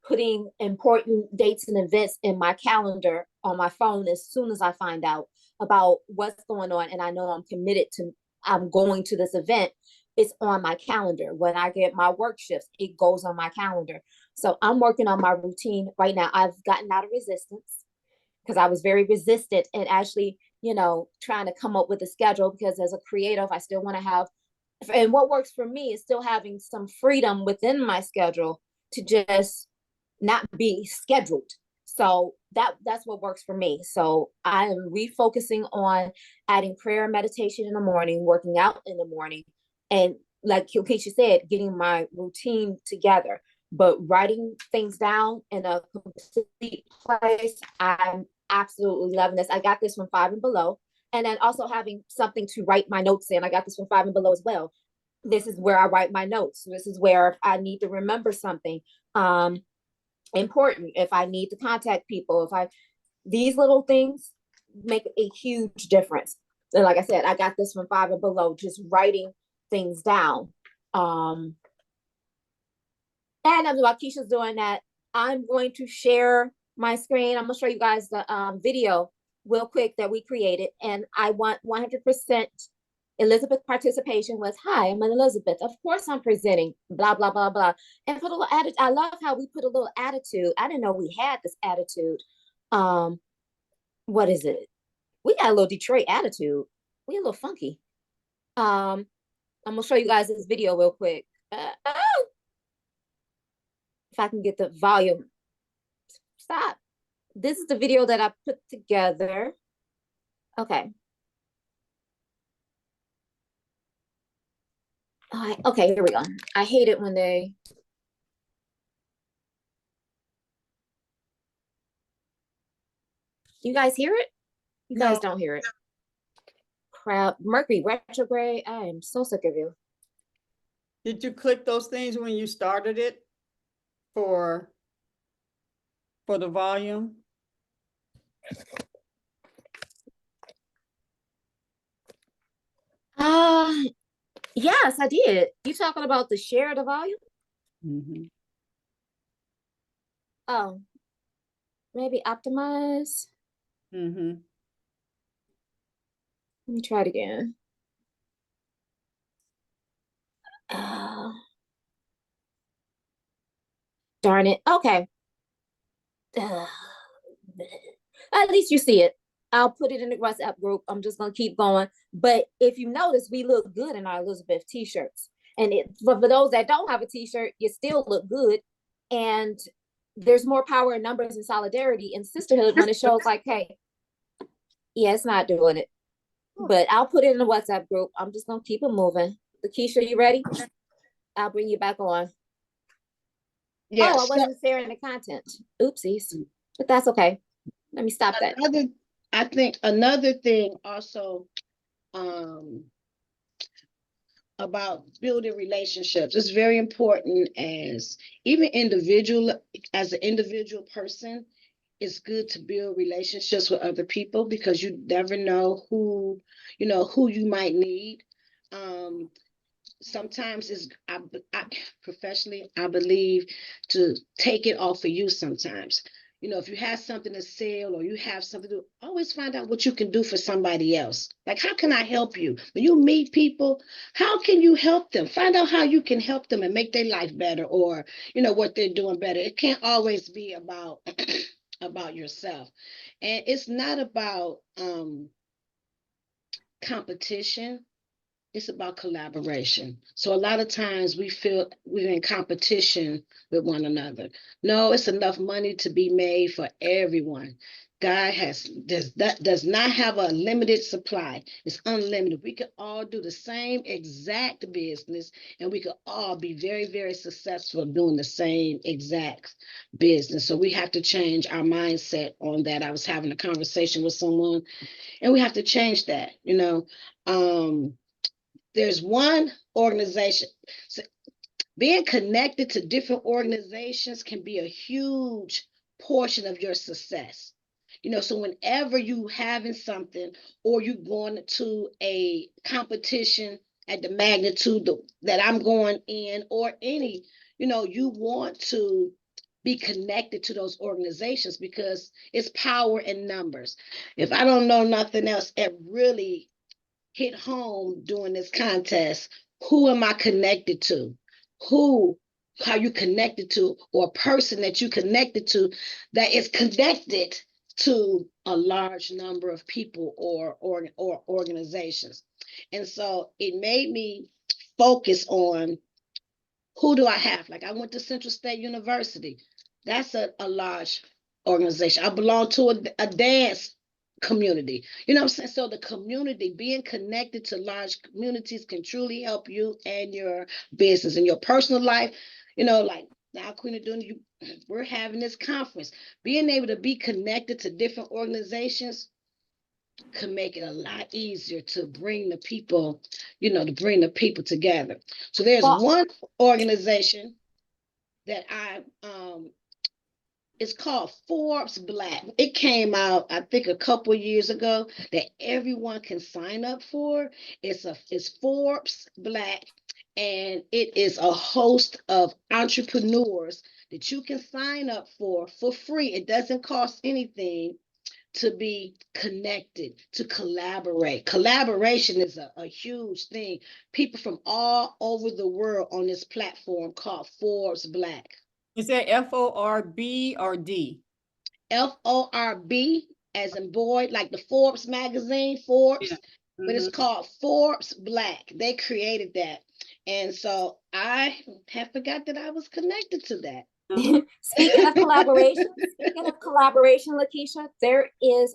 S1: Putting important dates and events in my calendar on my phone as soon as I find out about what's going on, and I know I'm going to this event, it's on my calendar. When I get my work shifts, it goes on my calendar. So I'm working on my routine right now. I've gotten out of resistance, because I was very resistant, and actually, trying to come up with a schedule, because as a creative, I still want to have, and what works for me is still having some freedom within my schedule to just not be scheduled. So that's what works for me. So I am refocusing on adding prayer and meditation in the morning, working out in the morning, and like LaKeisha said, getting my routine together. But writing things down in a complete place, I'm absolutely loving this. I got this from Five and Below, and then also having something to write my notes in. I got this from Five and Below as well. This is where I write my notes. This is where if I need to remember something important, if I need to contact people, these little things make a huge difference. And like I said, I got this from Five and Below, just writing things down. And as LaKeisha's doing that, I'm going to share my screen. I'm gonna show you guys the video real quick that we created. And I want 100% Elizabeth participation was, hi, I'm Elizabeth. Of course I'm presenting, blah, blah, blah, blah. And put a little attitude. I love how we put a little attitude. I didn't know we had this attitude. What is it? We got a little Detroit attitude. We a little funky. I'm gonna show you guys this video real quick. If I can get the volume. Stop. This is the video that I put together. Okay. Okay, here we go. I hate it when they. You guys hear it? You guys don't hear it. Crap. Mercury retrograde. I am so sick of you.
S2: Did you click those things when you started it for the volume?
S1: Yes, I did. You talking about the share the volume?
S2: Mm-hmm.
S1: Oh, maybe optimize.
S2: Mm-hmm.
S1: Let me try it again. Darn it. Okay. At least you see it. I'll put it in the WhatsApp group. I'm just gonna keep going. But if you notice, we look good in our Elizabeth t-shirts. And for those that don't have a t-shirt, you still look good. And there's more power in numbers and solidarity and sisterhood when it shows like, hey, yeah, it's not doing it. But I'll put it in the WhatsApp group. I'm just gonna keep it moving. LaKeisha, you ready? I'll bring you back on.
S3: Yes.
S1: Oh, I wasn't sharing the content. Oopsies. But that's okay. Let me stop that.
S3: I think another thing also about building relationships, it's very important as an individual person. It's good to build relationships with other people because you never know who you might need. Sometimes I professionally, I believe to take it off of you sometimes. If you have something to sell or you have something to do, always find out what you can do for somebody else. Like, how can I help you? When you meet people, how can you help them? Find out how you can help them and make their life better or, what they're doing better. It can't always be about about yourself. And it's not about competition. It's about collaboration. So a lot of times we feel we're in competition with one another. No, it's enough money to be made for everyone. God does not have a limited supply. It's unlimited. We could all do the same exact business and we could all be very, very successful doing the same exact business. So we have to change our mindset on that. I was having a conversation with someone and we have to change that, there's one organization. So being connected to different organizations can be a huge portion of your success. So whenever you having something or you going to a competition at the magnitude that I'm going in or any, you want to be connected to those organizations because it's power in numbers. If I don't know nothing else, it really hit home during this contest. Who am I connected to? How you connected to, or a person that you connected to that is connected to a large number of people or organizations. And so it made me focus on who do I have? Like I went to Central State University. That's a large organization. I belong to a dance community. You know what I'm saying? So the community, being connected to large communities can truly help you and your business and your personal life. Like now, Queen of Doing, we're having this conference. Being able to be connected to different organizations could make it a lot easier to bring the people, to bring the people together. So there's
S1: Well,
S3: one organization that it's called Forbes Black. It came out, I think, a couple years ago that everyone can sign up for. It's Forbes Black, and it is a host of entrepreneurs that you can sign up for free. It doesn't cost anything to be connected, to collaborate. Collaboration is a huge thing. People from all over the world on this platform called Forbes Black.
S2: Is that FORB or D?
S3: FORB, as in boy, like the Forbes magazine, Forbes,
S2: Yeah.
S3: but it's
S2: Mm-hmm.
S3: called Forbes Black. They created that. And so I have forgot that I was connected to that.
S1: speaking of collaboration, LaKeisha,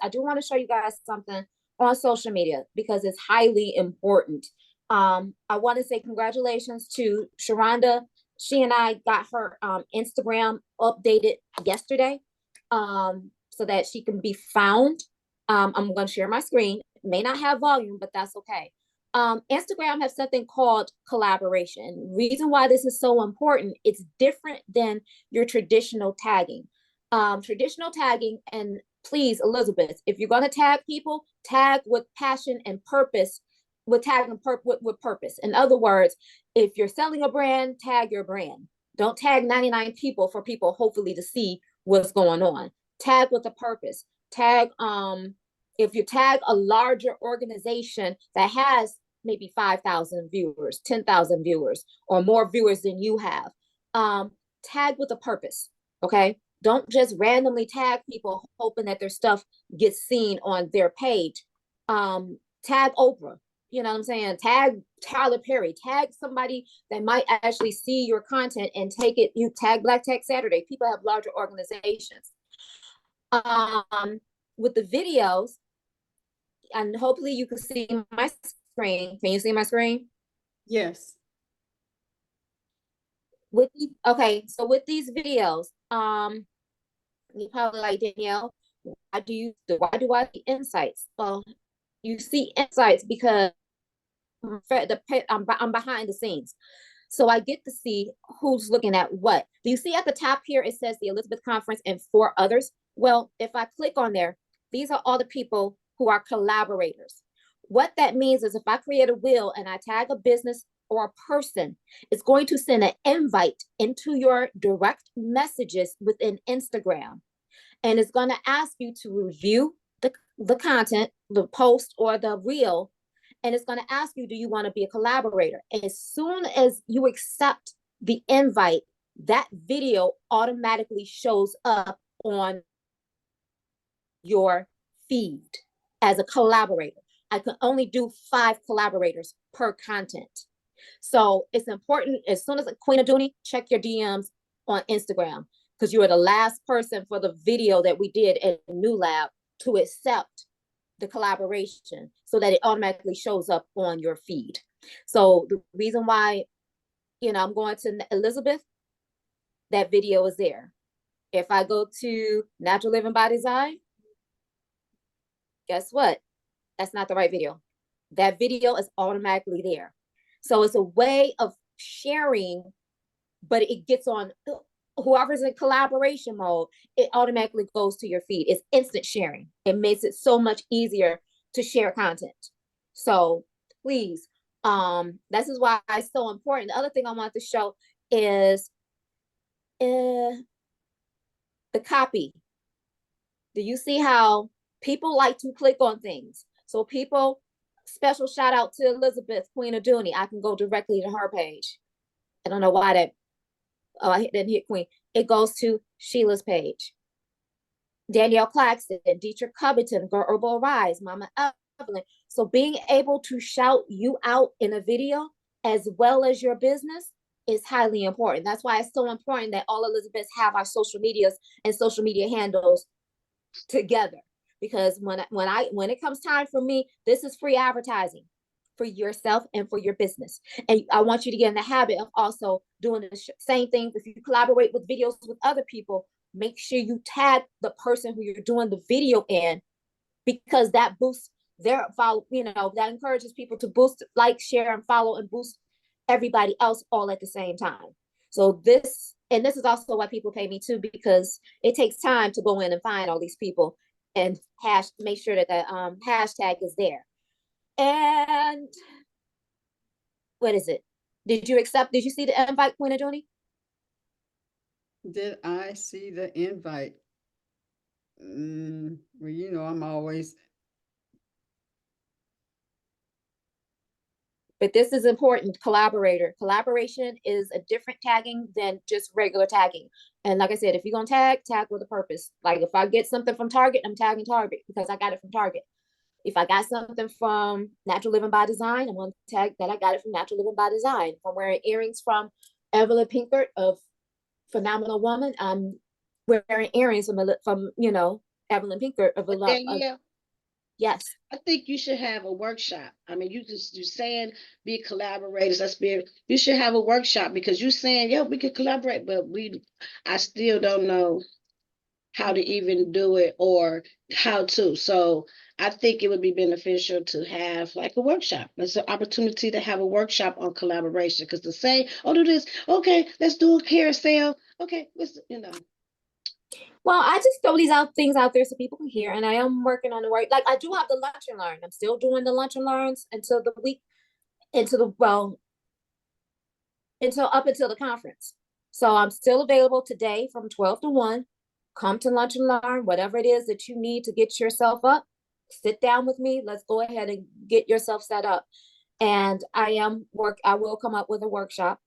S1: I do want to show you guys something on social media because it's highly important. I want to say congratulations to Sharonda. She and I got her Instagram updated yesterday so that she can be found. I'm going to share my screen. It may not have volume, but that's okay. Instagram has something called collaboration. Reason why this is so important, it's different than your traditional tagging. Traditional tagging, and please, Elizabeth, if you're going to tag people, tag with passion and purpose, with tagging with purpose. In other words, if you're selling a brand, tag your brand. Don't tag 99 people for people hopefully to see what's going on. Tag with a purpose. Tag if you tag a larger organization that has maybe 5,000 viewers, 10,000 viewers, or more viewers than you have, tag with a purpose, okay? Don't just randomly tag people hoping that their stuff gets seen on their page. Tag Oprah, you know what I'm saying? Tag Tyler Perry, tag somebody that might actually see your content and take it. You tag Black Tech Saturday. People have larger organizations. With the videos, and hopefully you can see my screen. Can you see my screen?
S2: Yes.
S1: Okay, so with these videos, you probably like, Danyelle, why do I see insights? Well, you see insights because I'm behind the scenes. So I get to see who's looking at what. Do you see at the top here, it says the Elizabeth Conference and 4 others? Well, if I click on there, these are all the people who are collaborators. What that means is if I create a wheel and I tag a business or a person, it's going to send an invite into your direct messages within Instagram. And it's going to ask you to review the content, the post or the reel, and it's going to ask you, do you want to be a collaborator? And as soon as you accept the invite, that video automatically shows up on your feed as a collaborator. I can only do 5 collaborators per content. So it's important, as soon as Queen Aduni, check your DMs on Instagram, because you are the last person for the video that we did at New Lab to accept the collaboration so that it automatically shows up on your feed. So the reason why, I'm going to Elizabeth, that video is there. If I go to Natural Living by Design, guess what? That's not the right video. That video is automatically there. So it's a way of sharing, but it gets on whoever's in collaboration mode, it automatically goes to your feed. It's instant sharing. It makes it so much easier to share content. So please, this is why it's so important. The other thing I want to show is the copy. Do you see how people like to click on things? So people, special shout out to Elizabeth, Queen of Dooney. I can go directly to her page. I don't know why that, I didn't hit Queen. It goes to Sheila's page. Danyelle Claxton, Dietrich Covington, Girl Herbal Rise, Mama Evelyn. So being able to shout you out in a video as well as your business is highly important. That's why it's so important that all Elizabeths have our social medias and social media handles together. Because when it comes time for me, this is free advertising for yourself and for your business. And I want you to get in the habit of also doing the same thing. If you collaborate with videos with other people, make sure you tag the person who you're doing the video in because that boosts their follow, that encourages people to boost, like, share, and follow, and boost everybody else all at the same time. So this is also why people pay me too, because it takes time to go in and find all these people and make sure that the hashtag is there. And what is it? Did you see the invite, Queen Adoni?
S2: Did I see the invite? Well, I'm always.
S1: But this is important. Collaboration is a different tagging than just regular tagging. And like I said, if you're going to tag with a purpose. Like if I get something from Target, I'm tagging Target because I got it from Target. If I got something from Natural Living by Design, I'm going to tag that I got it from Natural Living by Design. If I'm wearing earrings from Evelyn Pinkert of Phenomenal Woman, I'm wearing earrings from Evelyn Pinkert of
S3: Danyelle,
S1: yes.
S3: I think you should have a workshop. I mean, you're saying be collaborators. You should have a workshop because you're saying, yeah, we could collaborate, but I still don't know how to even do it or how to. So I think it would be beneficial to have like a workshop. It's an opportunity to have a workshop on collaboration, because to say, oh, do this, okay, let's do a carousel. Okay,
S1: Well, I just throw these things out there so people can hear, and I am working on the work. Like I do have the lunch and learn. I'm still doing the lunch and learns until up until the conference. So I'm still available today from 12 to 1. Come to lunch and learn, whatever it is that you need to get yourself up. Sit down with me. Let's go ahead and get yourself set up. And I will come up with a workshop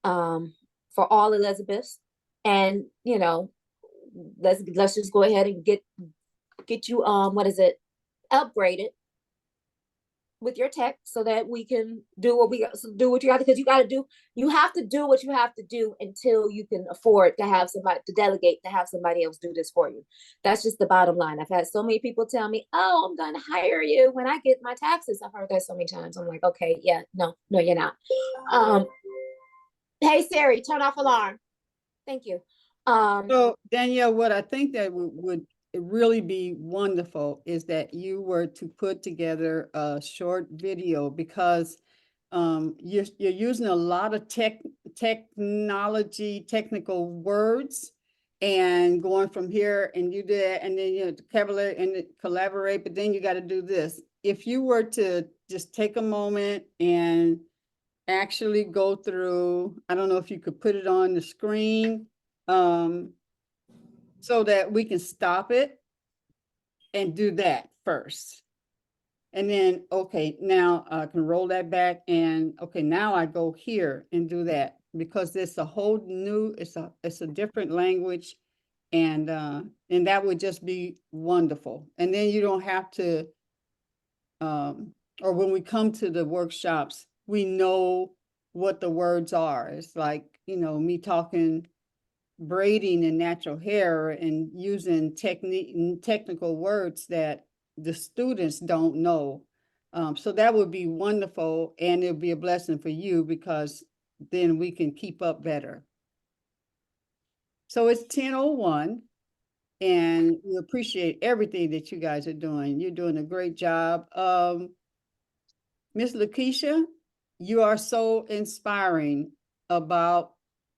S1: for all Elizabeths. And let's just go ahead and get you upgraded with your tech so that we can do what you got, because you have to do what you have to do until you can afford to have somebody to delegate, to have somebody else do this for you. That's just the bottom line. I've had so many people tell me, oh, I'm going to hire you when I get my taxes. I've heard that so many times. I'm like, okay, yeah, no, you're not. Hey Siri, turn off alarm. Thank you.
S2: So Danyelle, what I think that would really be wonderful is that you were to put together a short video, because you're using a lot of technical words, and going from here and you did, and then collaborate, but then you got to do this. If you were to just take a moment and actually go through, I don't know if you could put it on the screen, so that we can stop it and do that first. And then, okay, now I can roll that back, and okay, now I go here and do that, because it's a whole new, it's a different language, and that would just be wonderful. And then you don't have to, or when we come to the workshops, we know what the words are. It's like, me talking braiding and natural hair and using technical words that the students don't know. So that would be wonderful, and it'll be a blessing for you, because then we can keep up better. So it's 10:01, and we appreciate everything that you guys are doing. You're doing a great job. Miss LaKeisha, you are so inspiring about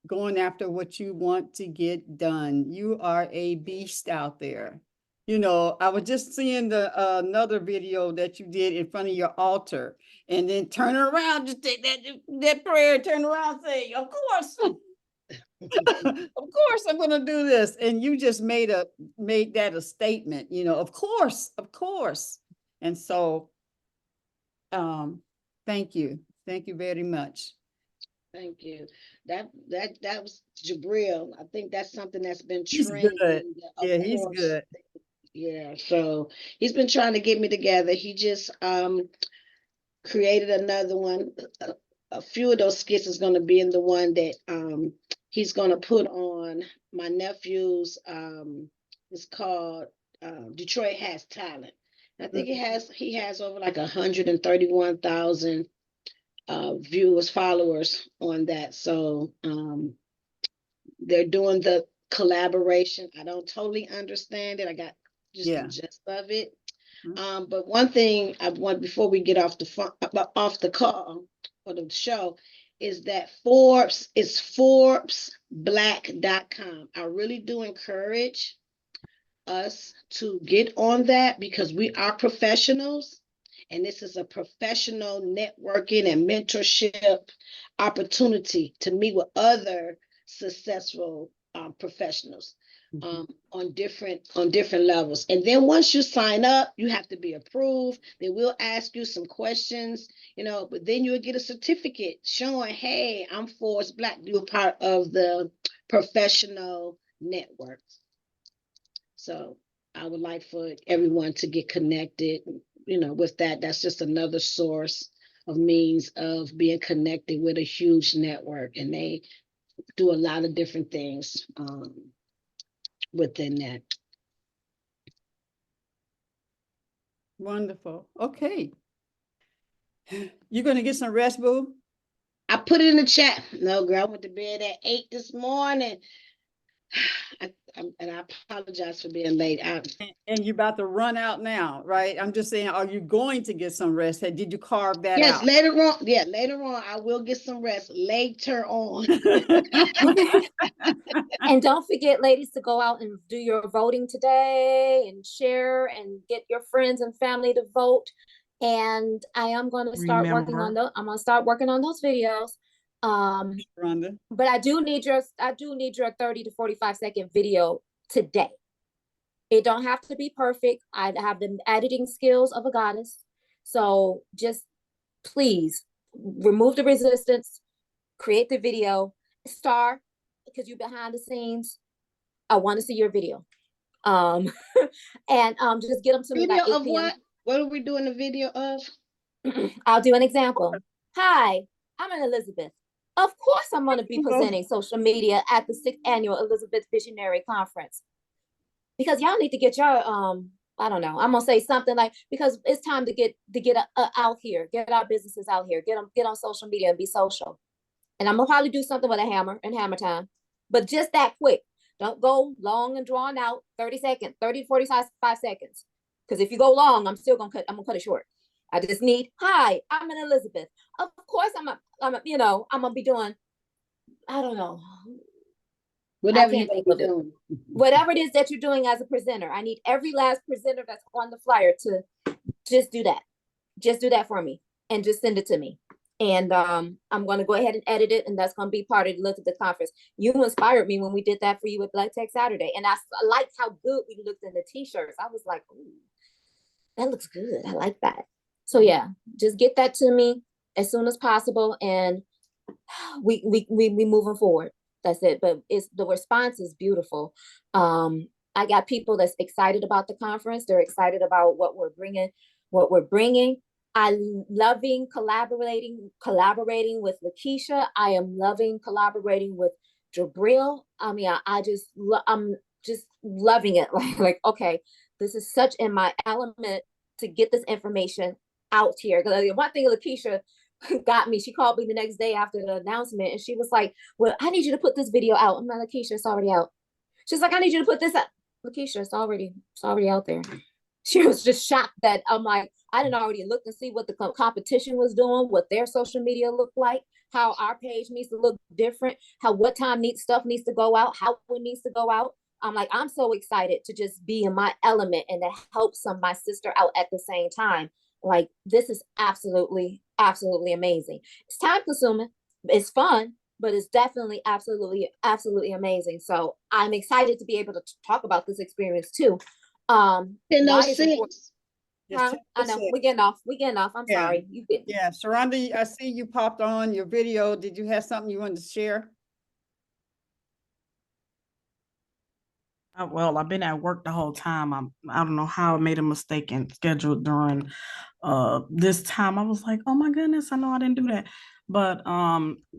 S2: going after what you want to get done. You are a beast out there. I was just seeing another video that you did in front of your altar, and then turn around, just take that prayer, turn around, say, of course, of course I'm going to do this. And you just made that a statement, of course. And so, thank you. Thank you very much.
S3: Thank you. That was Jabril. I think that's something that's been
S2: He's
S3: trained.
S2: good. Yeah, he's good.
S3: Yeah, so he's been trying to get me together. He just created another one. A few of those skits is going to be in the one that he's going to put on my nephew's. It's called Detroit Has Talent. I think he has over like 131,000 viewers, followers on that. So they're doing the collaboration. I don't totally understand it. I got just the gist of it. But one thing I want before we get off the call or the show is that Forbes is ForbesBlack.com. I really do encourage us to get on that because we are professionals, and this is a professional networking and mentorship opportunity to meet with other successful professionals on different levels. And then once you sign up, you have to be approved. They will ask you some questions, but then you'll get a certificate showing, hey, I'm Forbes Black. You're part of the professional network. So I would like for everyone to get connected, with that. That's just another source of means of being connected with a huge network. And they do a lot of different things within that.
S2: Wonderful. Okay. You're going to get some rest, boo?
S3: I put it in the chat. No, girl, I went to bed at 8 this morning. And I apologize for being late.
S2: And you're about to run out now, right? I'm just saying, are you going to get some rest? Did you carve that
S3: yes,
S2: out?
S3: later on. Yeah, later on, I will get some rest. Later on.
S1: And don't forget, ladies, to go out and do your voting today and share and get your friends and family to vote. And I am going to start working on those. I'm going to start working on those videos.
S2: Rhonda.
S1: But I do need your 30 to 45 second video today. It don't have to be perfect. I have the editing skills of a goddess. So just please remove the resistance, create the video, star, because you're behind the scenes. I want to see your video. And just get them to me by 8
S3: Video of
S1: p.m.
S3: what? What are we doing a video of?
S1: I'll do an example. Hi, I'm Elizabeth. Of course, I'm going to be presenting social media at the 6th annual Elizabeth Visionary Conference. Because y'all need to get your, I don't know, I'm going to say something like, because it's time to get out here, get our businesses out here, get on social media and be social. And I'm going to probably do something with a hammer and hammer time, but just that quick. Don't go long and drawn out, 30 seconds, 30 to 45 seconds. Because if you go long, I'm going to cut it short. I just need, hi, I'm an Elizabeth. Of course, I'm going to be doing, I don't know.
S3: Whatever
S1: you're doing. Whatever it is that you're doing as a presenter. I need every last presenter that's on the flyer to just do that. Just do that for me and just send it to me. And I'm going to go ahead and edit it. And that's going to be part of the Look at the Conference. You inspired me when we did that for you at Black Tech Saturday. And I liked how good we looked in the t-shirts. I was like, ooh, that looks good. I like that. So yeah, just get that to me as soon as possible. And we moving forward. That's it. But the response is beautiful. I got people that's excited about the conference. They're excited about what we're bringing. I'm loving collaborating with LaKeisha. I am loving collaborating with Jabril. I mean, I'm just loving it. Like, okay, this is such in my element to get this information out here. Because one thing LaKeisha got me, she called me the next day after the announcement and she was like, well, I need you to put this video out. I'm like, LaKeisha, it's already out. She's like, I need you to put this out. LaKeisha, it's already out there. She was just shocked that I'm like, I didn't already look and see what the competition was doing, what their social media looked like, how our page needs to look different, what time stuff needs to go out, how it needs to go out. I'm like, I'm so excited to just be in my element and to help my sister out at the same time. Like, this is absolutely amazing. It's time consuming. It's fun, but it's definitely absolutely amazing. So I'm excited to be able to talk about this experience too. I know we're getting off. I'm sorry.
S2: Yeah, Sharonda, I see you popped on your video. Did you have something you wanted to share?
S6: Well, I've been at work the whole time. I don't know how I made a mistake and scheduled during this time. I was like, oh my goodness, I know I didn't do that. But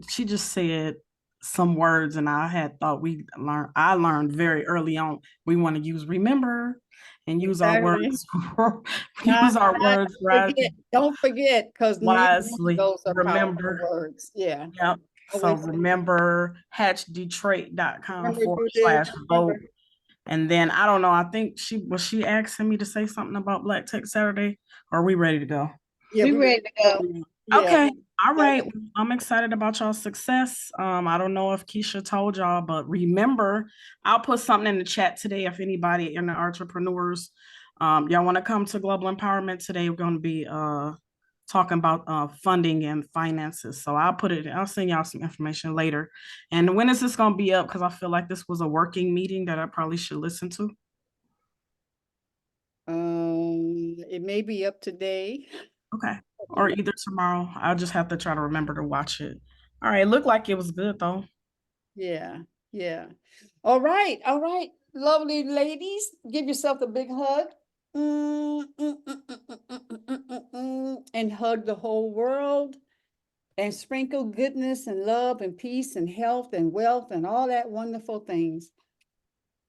S6: she just said some words and I had thought I learned very early on, we want to use remember and use our words. Use our words right.
S2: Don't forget, because
S6: wisely.
S2: Those are
S6: remember
S2: words. Yeah.
S6: Yep. So remember hatchdetroit.com/vote. And then I don't know, I think she asking me to say something about Black Tech Saturday. Or are we ready to go?
S2: Yeah,
S3: We ready to go.
S2: yeah.
S6: Okay. All right. I'm excited about y'all's success. I don't know if Keisha told y'all, but remember, I'll put something in the chat today if anybody in the entrepreneurs, y'all want to come to Global Empowerment today. We're going to be talking about funding and finances. So I'll send y'all some information later. And when is this going to be up? Because I feel like this was a working meeting that I probably should listen to.
S2: It may be up today.
S6: Okay. Or either tomorrow. I'll just have to try to remember to watch it. All right. It looked like it was good though.
S2: Yeah, yeah. All right, lovely ladies. Give yourself a big hug. And hug the whole world. And sprinkle goodness and love and peace and health and wealth and all that wonderful things.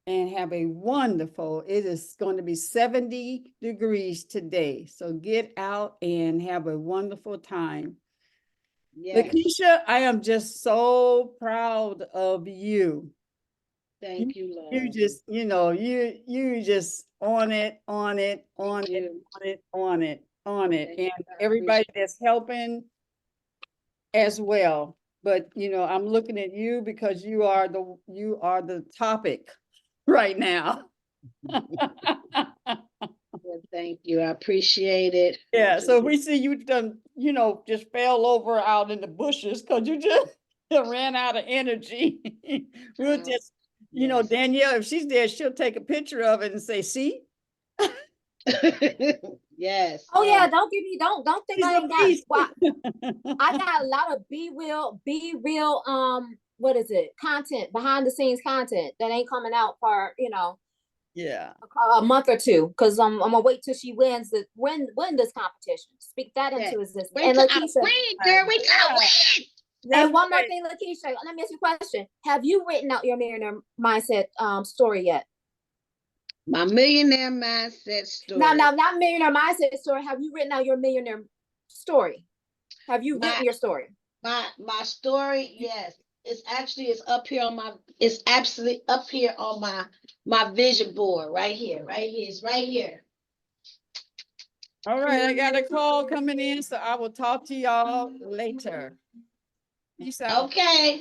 S2: And have a wonderful, it is going to be 70 degrees today. So get out and have a wonderful time.
S3: Yes.
S2: LaKeisha, I am just so proud of you.
S3: Thank you, love.
S2: You just, you just on it. And everybody that's helping as well. But I'm looking at you because you are the topic right now.
S3: Well, thank you. I appreciate it.
S2: Yeah, so we see you done, just fell over out in the bushes because you just ran out of energy. We'll just,
S3: Yes.
S2: Danyelle, if she's there, she'll take a picture of it and say, see?
S3: Yes.
S1: Oh yeah, don't think
S2: She's
S1: I
S2: a
S1: ain't got
S2: beast.
S1: I got a lot of be real what is it? Content, behind the scenes content that ain't coming out for,
S2: Yeah.
S1: a month or two, because I'm gonna wait till she win this competition. Speak that into existence.
S3: Wait
S1: And
S3: till
S1: LaKeisha,
S3: I win, girl. Wait till I win.
S1: and one more thing, LaKeisha, let me ask you a question. Have you written out your millionaire mindset story yet?
S3: My millionaire mindset story.
S1: No, not millionaire mindset story. Have you written out your millionaire story? Have you written your story?
S3: My story, yes. It's up here it's absolutely up here on my vision board right here. It's right here.
S2: All right, I got a call coming in, so I will talk to y'all later. Peace out.
S3: Okay.